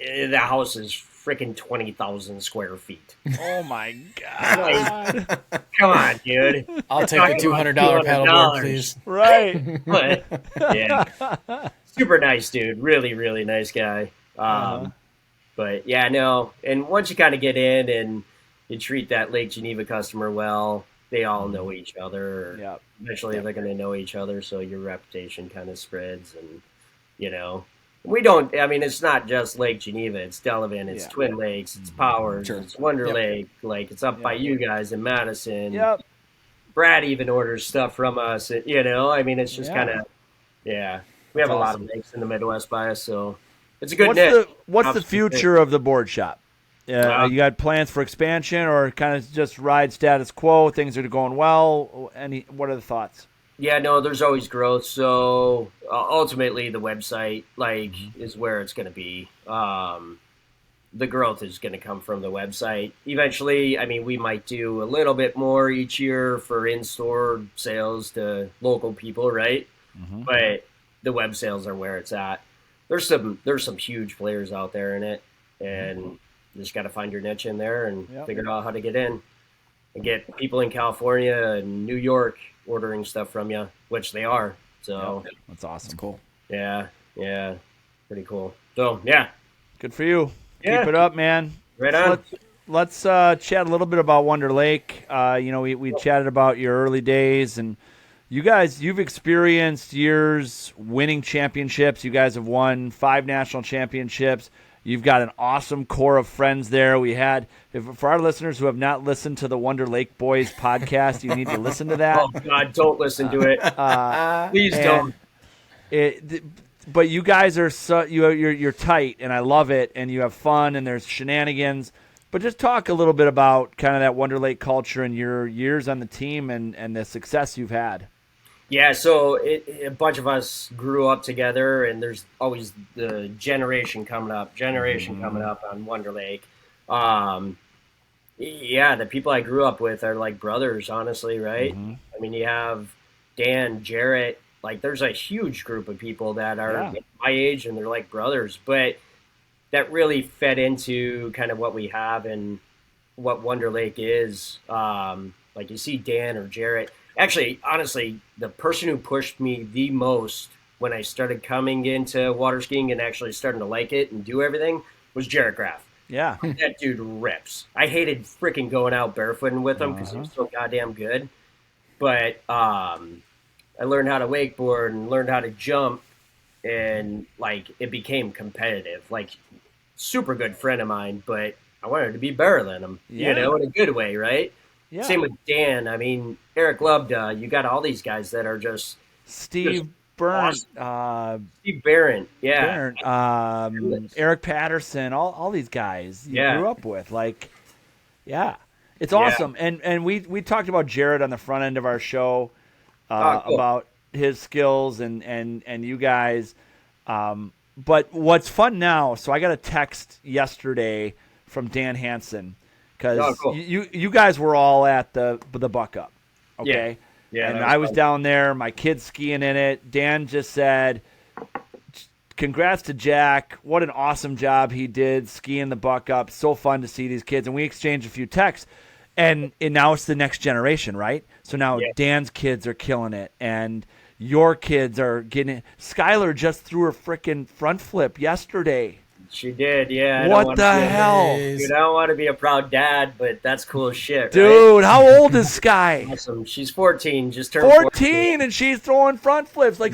The house is freaking 20,000 square feet. Oh my God! Come on, dude. I'll take the $200 paddleboard, please. Right. Yeah. Super nice dude. Really, really nice guy. But yeah, no. And once you kind of get in and you treat that Lake Geneva customer well, they all know each other. Yep. Eventually they're going to know each other, so your reputation kind of spreads. And, you know, it's not just Lake Geneva. It's Delavan, it's Twin Lakes, it's Powers, it's Wonder Lake. Like, it's up by you guys in Madison. Yep. Brad even orders stuff from us. You know, I mean, it's just kind of, we have a lot of lakes in the Midwest by us, so it's a good niche. What's the future of the board shop? You got plans for expansion, or kind of just ride status quo? Things are going well. What are the thoughts? Yeah, no, there's always growth. So ultimately, the website is where it's going to be. The growth is going to come from the website. Eventually, I mean, we might do a little bit more each year for in-store sales to local people, right? Mm-hmm. But the web sales are where it's at. There's some huge players out there in it, and you just got to find your niche in there and figure out how to get in and get people in California and New York ordering stuff from you, which they are. So that's awesome. That's cool. Yeah, pretty cool. So good for you. Yeah. Keep it up, man. Right on. Let's chat a little bit about Wonder Lake. We chatted about your early days, and you guys, you've experienced years winning championships. You guys have won 5 national championships. You've got an awesome core of friends there. For our listeners who have not listened to the Wonder Lake Boys podcast, you need to listen to that. Oh God, don't listen to it. Please don't. But you guys are you're tight, and I love it, and you have fun, and there's shenanigans. But just talk a little bit about kind of that Wonder Lake culture and your years on the team and the success you've had. Yeah, so a bunch of us grew up together, and there's always the generation coming up on Wonder Lake. The people I grew up with are like brothers, honestly, right? Mm-hmm. I mean, you have Dan, Jarrett, like there's a huge group of people that are my age, and they're like brothers, but that really fed into kind of what we have and what Wonder Lake is. Like you see Dan or Jarrett, Actually, honestly, the person who pushed me the most when I started coming into water skiing and actually starting to like it and do everything was Jared Graff. Yeah. That dude rips. I hated freaking going out barefooting with him because he was so goddamn good. But I learned how to wakeboard and learned how to jump, and like it became competitive. Like super good friend of mine, but I wanted to be better than him. Yeah. You know, in a good way, right? Yeah. Same with Dan. I mean, Eric Lubda. You got all these guys that are just Steve Byrne, Steve Barron. Yeah. Byrne, Eric Patterson, all these guys you grew up with. Like, yeah. It's awesome. And we talked about Jared on the front end of our show Cool. about his skills and you guys. But what's fun now, so I got a text yesterday from Dan Hansen because cool. you guys were all at the Buck Up, okay? Yeah, and I was down there, my kid's skiing in it. Dan just said, congrats to Jack. What an awesome job he did skiing the Buck Up. So fun to see these kids. And we exchanged a few texts. And now it's the next generation, right? So now Dan's kids are killing it. And your kids are getting it. Skylar just threw her freaking front flip yesterday. She did, yeah. What the hell? Dude, I don't want to be a proud dad, but that's cool as shit, Dude, how old is Sky? Awesome. She's 14, just turned 14, and she's throwing front flips. Like,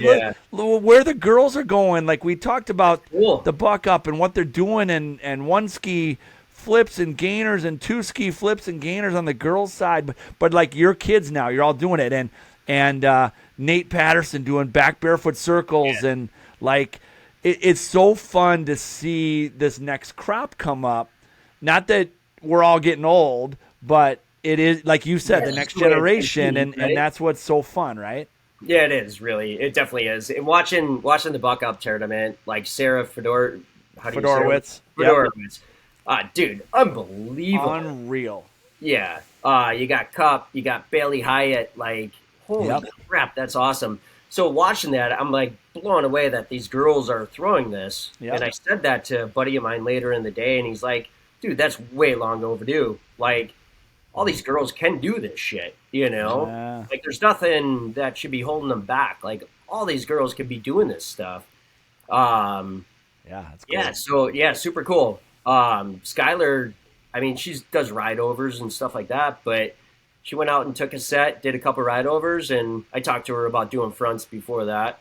look where the girls are going. Like, we talked about the Buck Up and what they're doing, and one ski flips and gainers and two ski flips and gainers on the girls' side. But like, your kids now, you're all doing it. And Nate Patterson doing back barefoot circles. And, like, it's so fun to see this next crop come up. Not that we're all getting old, but it is, like you said, the next generation, and that's what's so fun, right? Yeah, it is, really. It definitely is. And watching the Buck Up tournament, like Sarah Fedorowicz. Dude, unbelievable. Unreal. Yeah. You got Cup, you got Bailey Hyatt, like, holy crap, that's awesome. So watching that, I'm like blown away that these girls are throwing this. Yep. And I said that to a buddy of mine later in the day, and he's like, dude, that's way long overdue. Like, all these girls can do this shit, you know? Yeah. Like, there's nothing that should be holding them back. Like, all these girls could be doing this stuff. Yeah, that's cool. Yeah, so, yeah, super cool. Skylar, I mean, she does ride-overs and stuff like that, but she went out and took a set, did a couple ride-overs, and I talked to her about doing fronts before that.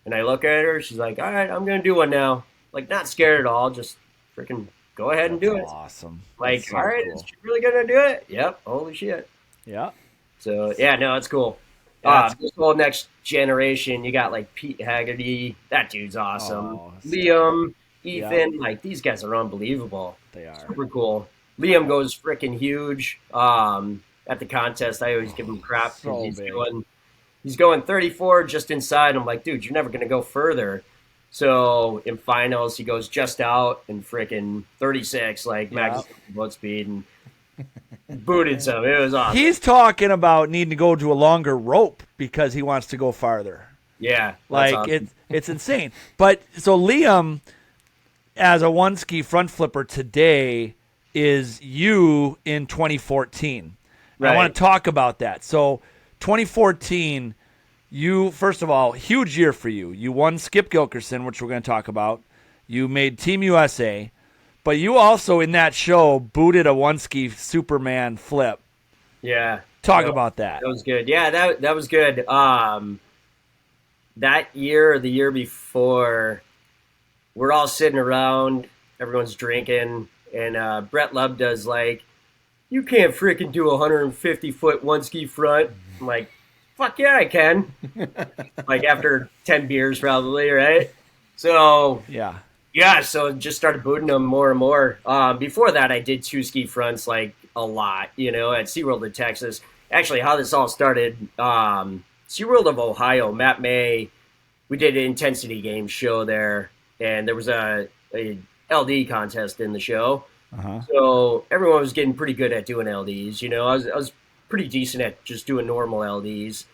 And I look at her, she's like, all right, I'm going to do one now. Like, not scared at all, just freaking go ahead and do it. Awesome. Like, so all right, cool. Is she really going to do it? Yep, holy shit. Yeah. So, yeah, no, it's cool. This whole next generation, you got, like, Pete Haggerty. That dude's awesome. Liam, Ethan, like, these guys are unbelievable. They are. Super cool. Liam goes freaking huge. At the contest, I always give him crap because he's going 34 just inside. I'm like, dude, you're never going to go further. So in finals, he goes just out and freaking 36, like max boat speed, and booted some. It was awesome. He's talking about needing to go to a longer rope because he wants to go farther. Yeah, like awesome. It's insane. But so Liam, as a one ski front flipper today, is you in 2014. Right. I want to talk about that. So 2014, you, first of all, huge year for you. You won Skip Gilkerson, which we're going to talk about. You made Team USA. But you also, in that show, booted a one-ski Superman flip. Yeah. Talk about that. That was good. Yeah, that was good. That year or the year before, we're all sitting around. Everyone's drinking. And Brett Love does, like, you can't freaking do a 150-foot one-ski front. I'm like, fuck yeah, I can. Like, after 10 beers probably, right? So, so just started booting them more and more. Before that, I did two-ski fronts, like, a lot, you know, at SeaWorld in Texas. Actually, how this all started, SeaWorld of Ohio, Matt May, we did an intensity game show there, and there was a LD contest in the show. So everyone was getting pretty good at doing LDs. You know, I was pretty decent at just doing normal LDs.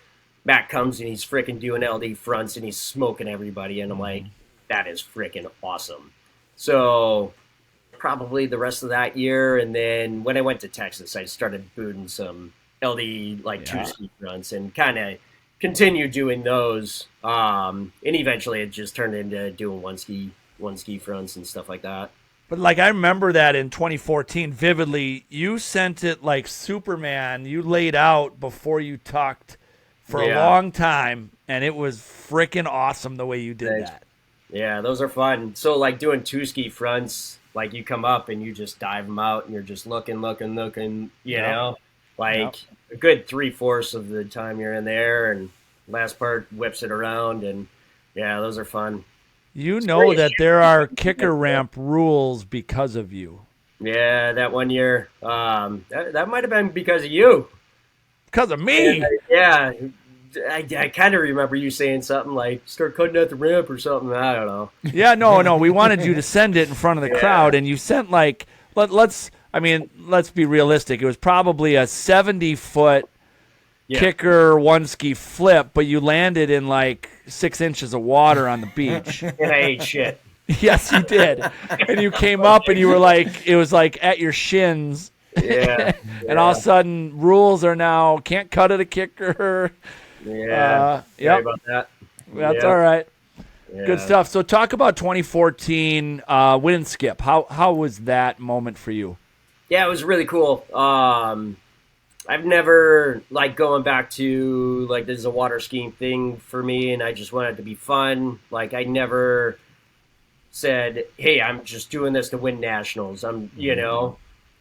Matt comes and he's freaking doing LD fronts and he's smoking everybody. And I'm like, that is freaking awesome. So probably the rest of that year. And then when I went to Texas, I started booting some LD like 2 ski fronts and kind of continued doing those. And eventually it just turned into doing one ski fronts and stuff like that. But like I remember that in 2014 vividly, you sent it like Superman. You laid out before you tucked for a long time, and it was freaking awesome the way you did that. Yeah, those are fun. So like doing 2 ski fronts, like you come up and you just dive them out and you're just looking, you know, like a good 3/4 of the time you're in there, and last part whips it around, and yeah, those are fun. You know that there are kicker ramp rules because of you. Yeah, that one year, that might have been because of you. Because of me? Yeah, I kind of remember you saying something like, start cutting out the ramp or something. I don't know. Yeah, no. We wanted you to send it in front of the crowd, and you sent like, let's be realistic. It was probably a 70-foot kicker one ski flip, but you landed in like 6 inches of water on the beach. And I ate shit. Yes, you did. And you came up and you were like, it was like at your shins. Yeah. And all of a sudden, rules are now can't cut at a kicker. Yeah. Sorry about that. That's all right. Yeah. Good stuff. So talk about 2014 win and skip. How was that moment for you? Yeah, it was really cool. I've never, like, going back to, like, this is a water skiing thing for me, and I just wanted it to be fun. Like, I never said, hey, I'm just doing this to win nationals. You know,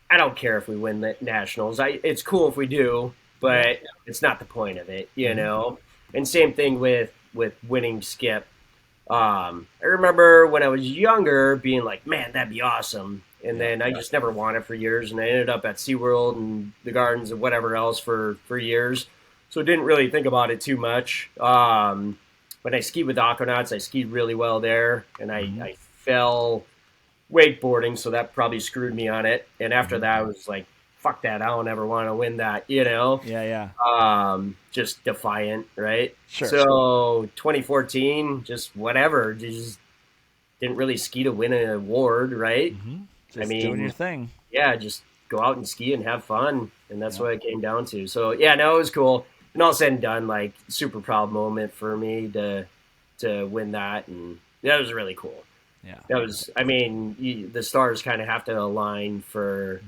I don't care if we win the nationals. It's cool if we do, but it's not the point of it, you know? And same thing with winning skip. I remember when I was younger being like, man, that'd be awesome. And then I just never won it for years, and I ended up at SeaWorld and the Gardens and whatever else for years. So didn't really think about it too much. When I skied with Aquanauts, I skied really well there, and I fell wakeboarding, so that probably screwed me on it. And after that, I was like, fuck that, I don't ever want to win that, you know? Yeah. Just defiant, right? Sure. So 2014, just whatever, just didn't really ski to win an award, right? Just doing your thing. Yeah, just go out and ski and have fun, and that's what it came down to. So yeah, no, it was cool. And all said and done, like, super proud moment for me to win that, and that was really cool. Yeah, that was. I mean, the stars kind of have to align for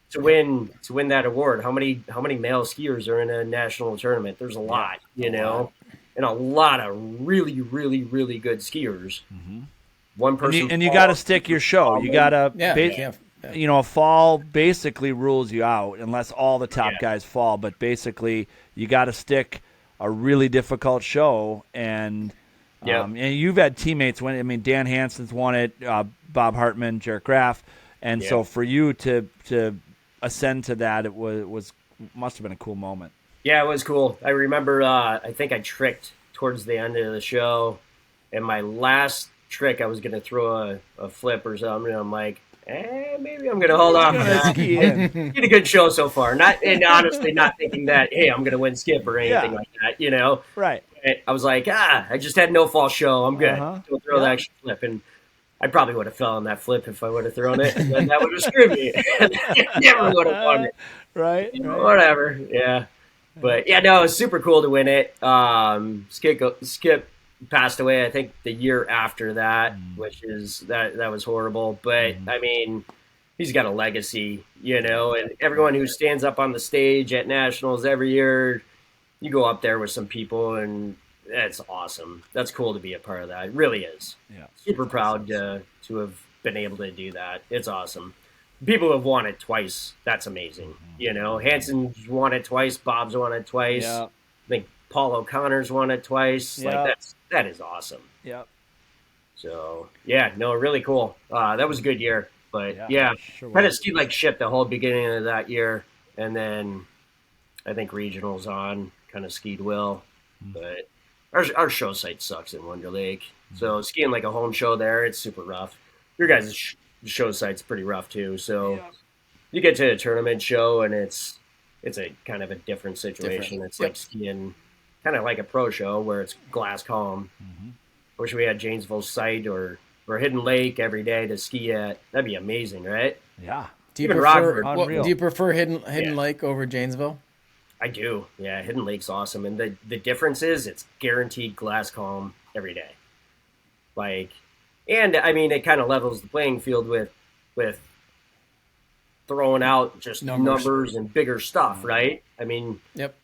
to win that award. How many male skiers are in a national tournament? There's a lot, you know, and a lot of really, really, really good skiers. One person, and you got to stick your show. You got to, you know, a fall basically rules you out unless all the top guys fall. But basically, you got to stick a really difficult show. And and you've had teammates win. I mean, Dan Hansen's won it, Bob Hartman, Jarek Graff, and so for you to ascend to that, it must have been a cool moment. Yeah, it was cool. I remember. I think I tricked towards the end of the show, and my last trick I was going to throw a flip or something, and I'm like, maybe I'm going to hold off on that. Get a good show so far. Honestly not thinking that, hey, I'm going to win skip or anything like that, you know? Right. I was like, I just had no fall show. I'm good. Don't throw the extra flip. And I probably would have fell on that flip if I would have thrown it, and then that would have screwed me. Never would have won it. Right. Whatever. Yeah. But yeah, no, it was super cool to win it. Skip passed away, I think, the year after that, which is that was horrible. But I mean, he's got a legacy, you know, and everyone who stands up on the stage at nationals every year, you go up there with some people, and that's awesome. That's cool to be a part of that. It really is. Yeah. Super proud to have been able to do that. It's awesome. People who have won it twice, that's amazing. You know, Hansen's won it twice, Bob's won it twice. I think Paul O'Connor's won it twice. Like that is awesome. Yep. So yeah, no, really cool. That was a good year. But kind of skied like shit the whole beginning of that year, and then I think regionals on kind of skied well. But our show site sucks in Wonder Lake, so skiing like a home show there, it's super rough. Your guys' show site's pretty rough too. So you get to a tournament show, and it's a kind of a different situation. It's like skiing kind of like a pro show where it's glass calm. I wish we had Janesville site or Hidden Lake every day to ski at. That'd be amazing, right? Yeah. Do you prefer Hidden Lake over Janesville? I do. Yeah, Hidden Lake's awesome. And the difference is it's guaranteed glass calm every day. Like, and I mean, it kind of levels the playing field with throwing out just numbers and bigger stuff, right? I mean, Yep.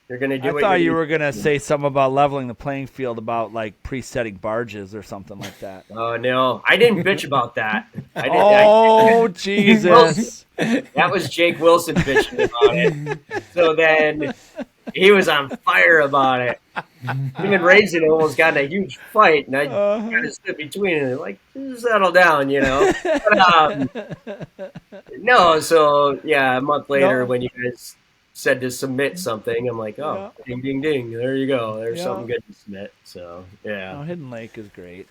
You're going to do I thought you were going to say something about leveling the playing field about like pre-setting barges or something like that. Oh, no. I didn't bitch about that. Jesus. That was Jake Wilson bitching about it. So then he was on fire about it. Him and Raisin almost got in a huge fight, and I kind of stood between them, like, settle down, you know? But, no, so, yeah, a month later when you guys said to submit something, I'm like, ding, ding, ding. There you go. There's something good to submit. So, yeah. Oh, Hidden Lake is great.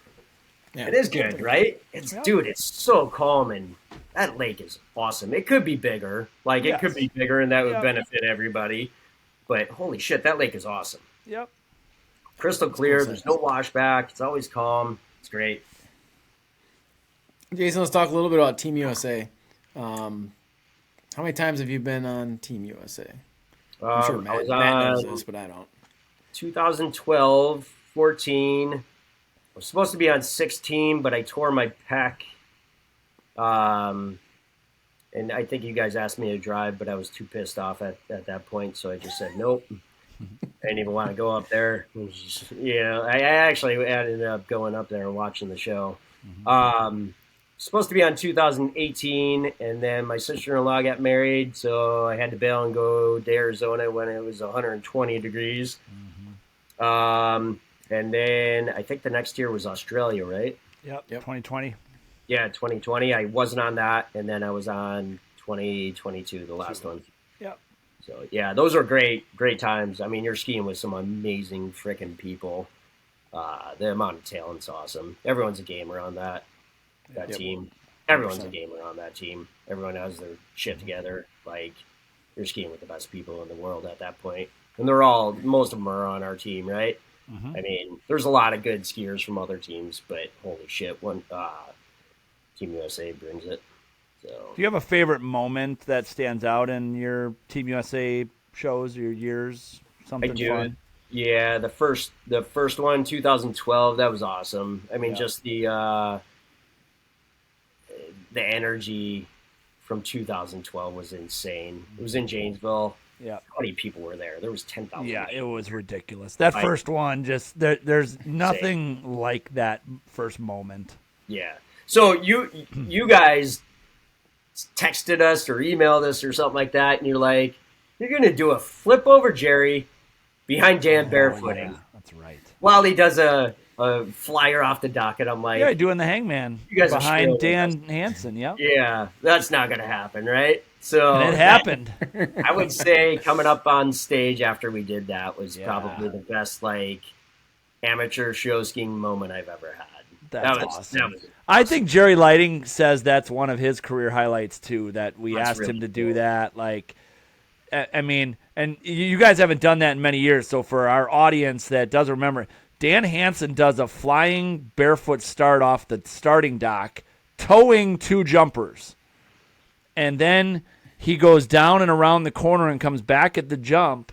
Yeah. It is good, right? Dude, it's so calm, and that lake is awesome. It could be bigger. Like, it could be bigger, and that would benefit everybody. But holy shit, that lake is awesome. Yep. Crystal clear. There's no washback. It's always calm. It's great. Jayson, let's talk a little bit about Team USA. How many times have you been on Team USA? I'm sure Matt knows this, but I don't. 2012, 14. I was supposed to be on 16, but I tore my pec. And I think you guys asked me to drive, but I was too pissed off at that point, so I just said nope. I didn't even want to go up there. I actually ended up going up there and watching the show. Supposed to be on 2018, and then my sister-in-law got married, so I had to bail and go to Arizona when it was 120 degrees. And then I think the next year was Australia, right? Yep. 2020. Yeah, 2020. I wasn't on that, and then I was on 2022, the last one. Yep. So, yeah, those are great times. I mean, you're skiing with some amazing freaking people. The amount of talent's awesome. Everyone's a gamer on that team. Everyone's 100%. A gamer on that team. Everyone has their shit together. Like, you're skiing with the best people in the world at that point. And most of them are on our team, right? I mean, there's a lot of good skiers from other teams, but holy shit, Team USA brings it. So, do you have a favorite moment that stands out in your Team USA shows, your years? Something fun? Yeah, the first one, 2012, that was awesome. I mean, just the energy from 2012 was insane. It was in Janesville. Yeah, how many people were there? There was 10,000. Yeah, it was ridiculous. That first one, just there's nothing like that first moment. Yeah. So you guys texted us or emailed us or something like that, and you're like, you're gonna do a flip over Jerry behind Dan barefooting. Yeah, that's right. While he does a flyer off the dock, and I'm like, doing the hangman you guys behind Dan Hansen. Yeah, that's not gonna happen, right? So and it happened. I would say coming up on stage after we did that was probably the best amateur show skiing moment I've ever had. That's awesome. I think Jerry Lighting says that's one of his career highlights too, that we asked him to do that. Like, I mean, and you guys haven't done that in many years. So for our audience that doesn't remember, Dan Hansen does a flying barefoot start off the starting dock, towing two jumpers. And then he goes down and around the corner and comes back at the jump.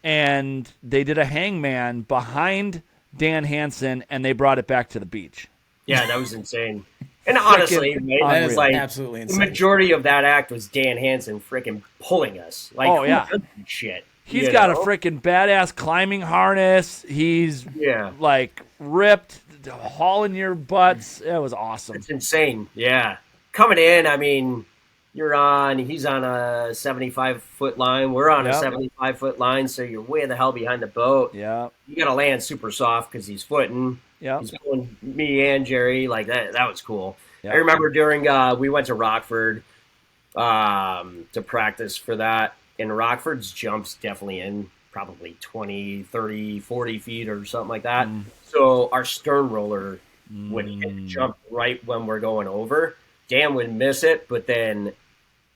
And they did a hangman behind Dan Hansen, and they brought it back to the beach. Yeah, that was insane. And honestly, that is absolutely insane. The majority of that act was Dan Hansen freaking pulling us. Like, shit. He's got a freaking badass climbing harness. He's ripped, hauling your butts. It was awesome. It's insane. Yeah. Coming in, I mean, he's on a 75-foot line. We're on a 75-foot line, so you're way the hell behind the boat. Yeah. You got to land super soft because he's footing. Yeah. He's pulling me and Jerry. Like, that was cool. Yep. I remember we went to Rockford to practice for that. And Rockford's jumps definitely in probably 20, 30, 40 feet or something like that. So our stern roller would hit the jump right when we're going over. Dan would miss it, but then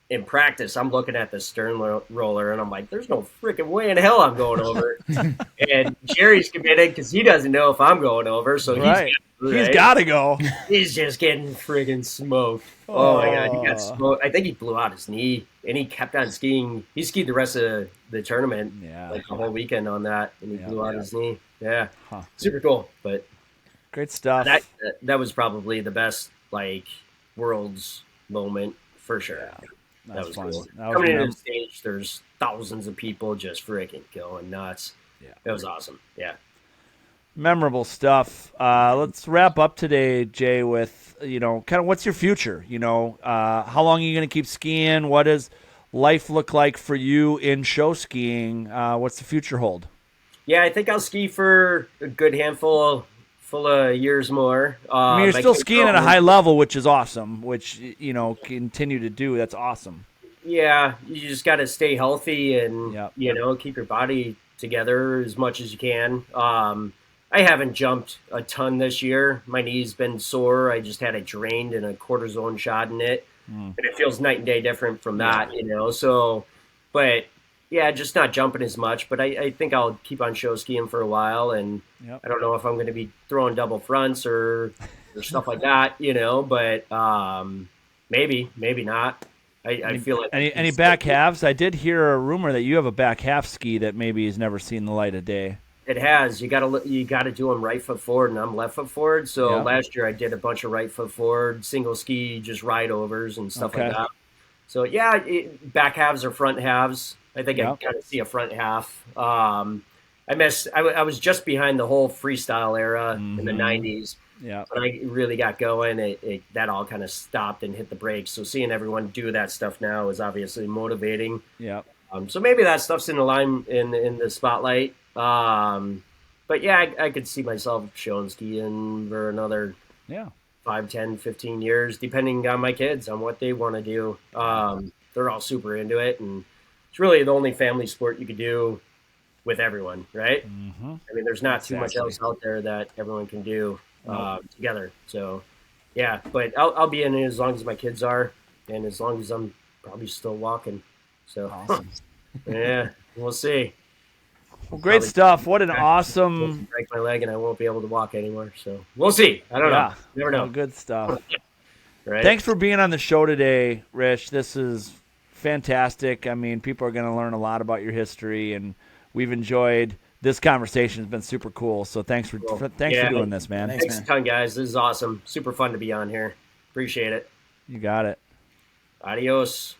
in practice, I'm looking at the stern roller, and I'm like, there's no freaking way in hell I'm going over. And Jerry's committed because he doesn't know if I'm going over, so he's got to go. He's just getting friggin' smoked. Oh, my God, he got smoked. I think he blew out his knee and he kept on skiing. He skied the rest of the tournament, like the whole weekend on that, and he blew out his knee. Yeah, super cool. But great stuff. That was probably the best like Worlds moment for sure. Yeah, that was fun. cool. That was Coming into the stage, there's thousands of people just freaking going nuts. Yeah, that was awesome. Yeah. Memorable stuff. Let's wrap up today, Jay, with, kind of what's your future? How long are you going to keep skiing? What does life look like for you in show skiing? What's the future hold? Yeah, I think I'll ski for a good handful of years more. I mean, you're still skiing at a high level, which is awesome, which, continue to do. That's awesome. Yeah, you just got to stay healthy and, keep your body together as much as you can. I haven't jumped a ton this year. My knee's been sore. I just had it drained and a cortisone shot in it. And it feels night and day different from that, So, but yeah, just not jumping as much. But I think I'll keep on show skiing for a while. And I don't know if I'm going to be throwing double fronts or stuff like that, but maybe not. I feel like any back halves. I did hear a rumor that you have a back half ski that maybe has never seen the light of day. It has. You got to do them right foot forward, and I'm left foot forward. So last year I did a bunch of right foot forward, single ski, just ride overs and stuff like that. So back halves or front halves. I think I kind of see a front half. I was just behind the whole freestyle era in the 90s. Yeah. When I really got going, that all kind of stopped and hit the brakes. So seeing everyone do that stuff now is obviously motivating. Yeah. So maybe that stuff's in the spotlight. But yeah, I could see myself showing skiing for another 5, 10, 15 years, depending on my kids, on what they want to do. They're all super into it, and it's really the only family sport you could do with everyone, right? Mm-hmm. I mean, there's not too much else out there that everyone can do together. So yeah, but I'll be in it as long as my kids are, and as long as I'm probably still walking. So awesome. Yeah, we'll see. Well, great stuff. What an awesome... break my leg and I won't be able to walk anymore. So we'll see. I don't know. Never know. Well, good stuff. Right? Thanks for being on the show today, Rich. This is fantastic. I mean, people are going to learn a lot about your history, and we've enjoyed this conversation. It's been super cool. So thanks for doing this, man. Thanks a ton, guys. This is awesome. Super fun to be on here. Appreciate it. You got it. Adios.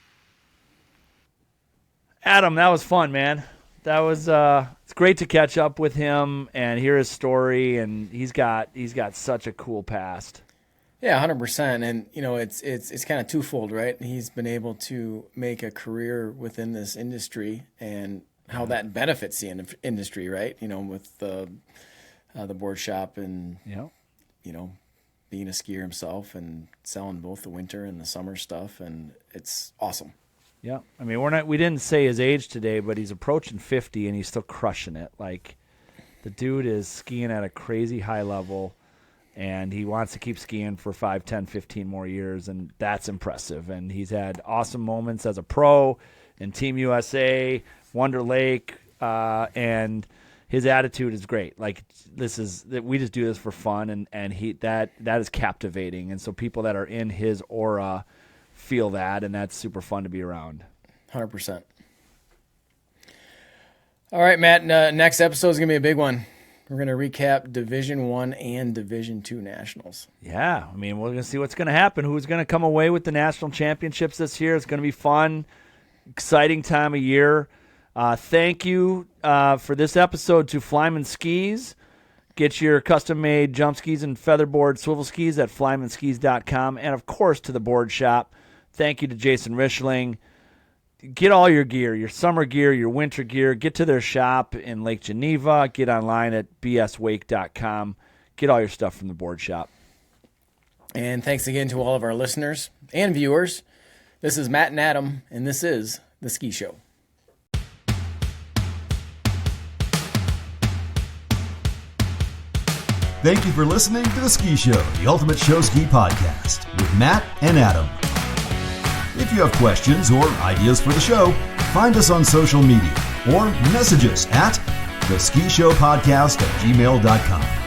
Adam, that was fun, man. That was it's great to catch up with him and hear his story, and he's got such a cool past. Yeah, 100%. And it's kind of twofold, right? He's been able to make a career within this industry, and how that benefits the industry, right? With the board shop and being a skier himself and selling both the winter and the summer stuff, and it's awesome. Yeah, I mean, we didn't say his age today, but he's approaching 50 and he's still crushing it. Like, the dude is skiing at a crazy high level, and he wants to keep skiing for 5, 10, 15 more years, and that's impressive. And he's had awesome moments as a pro in Team USA, Wonder Lake, and his attitude is great. Like, we just do this for fun, and that is captivating. And so people that are in his aura feel that, and that's super fun to be around. 100%. All right, Matt, next episode is going to be a big one. We're going to recap Division I and Division II Nationals. Yeah, I mean, we're going to see what's going to happen, who's going to come away with the national championships this year. It's going to be fun, exciting time of year. Thank you for this episode to Flyman Skis. Get your custom-made jump skis and featherboard swivel skis at flymanskis.com, and, of course, to the board shop. Thank you to Jayson Rishling. Get all your gear, your summer gear, your winter gear. Get to their shop in Lake Geneva. Get online at bswake.com. Get all your stuff from the board shop. And thanks again to all of our listeners and viewers. This is Matt and Adam, and this is The Ski Show. Thank you for listening to The Ski Show, the ultimate show ski podcast with Matt and Adam. If you have questions or ideas for the show, find us on social media or message us at theskishowpodcast@gmail.com.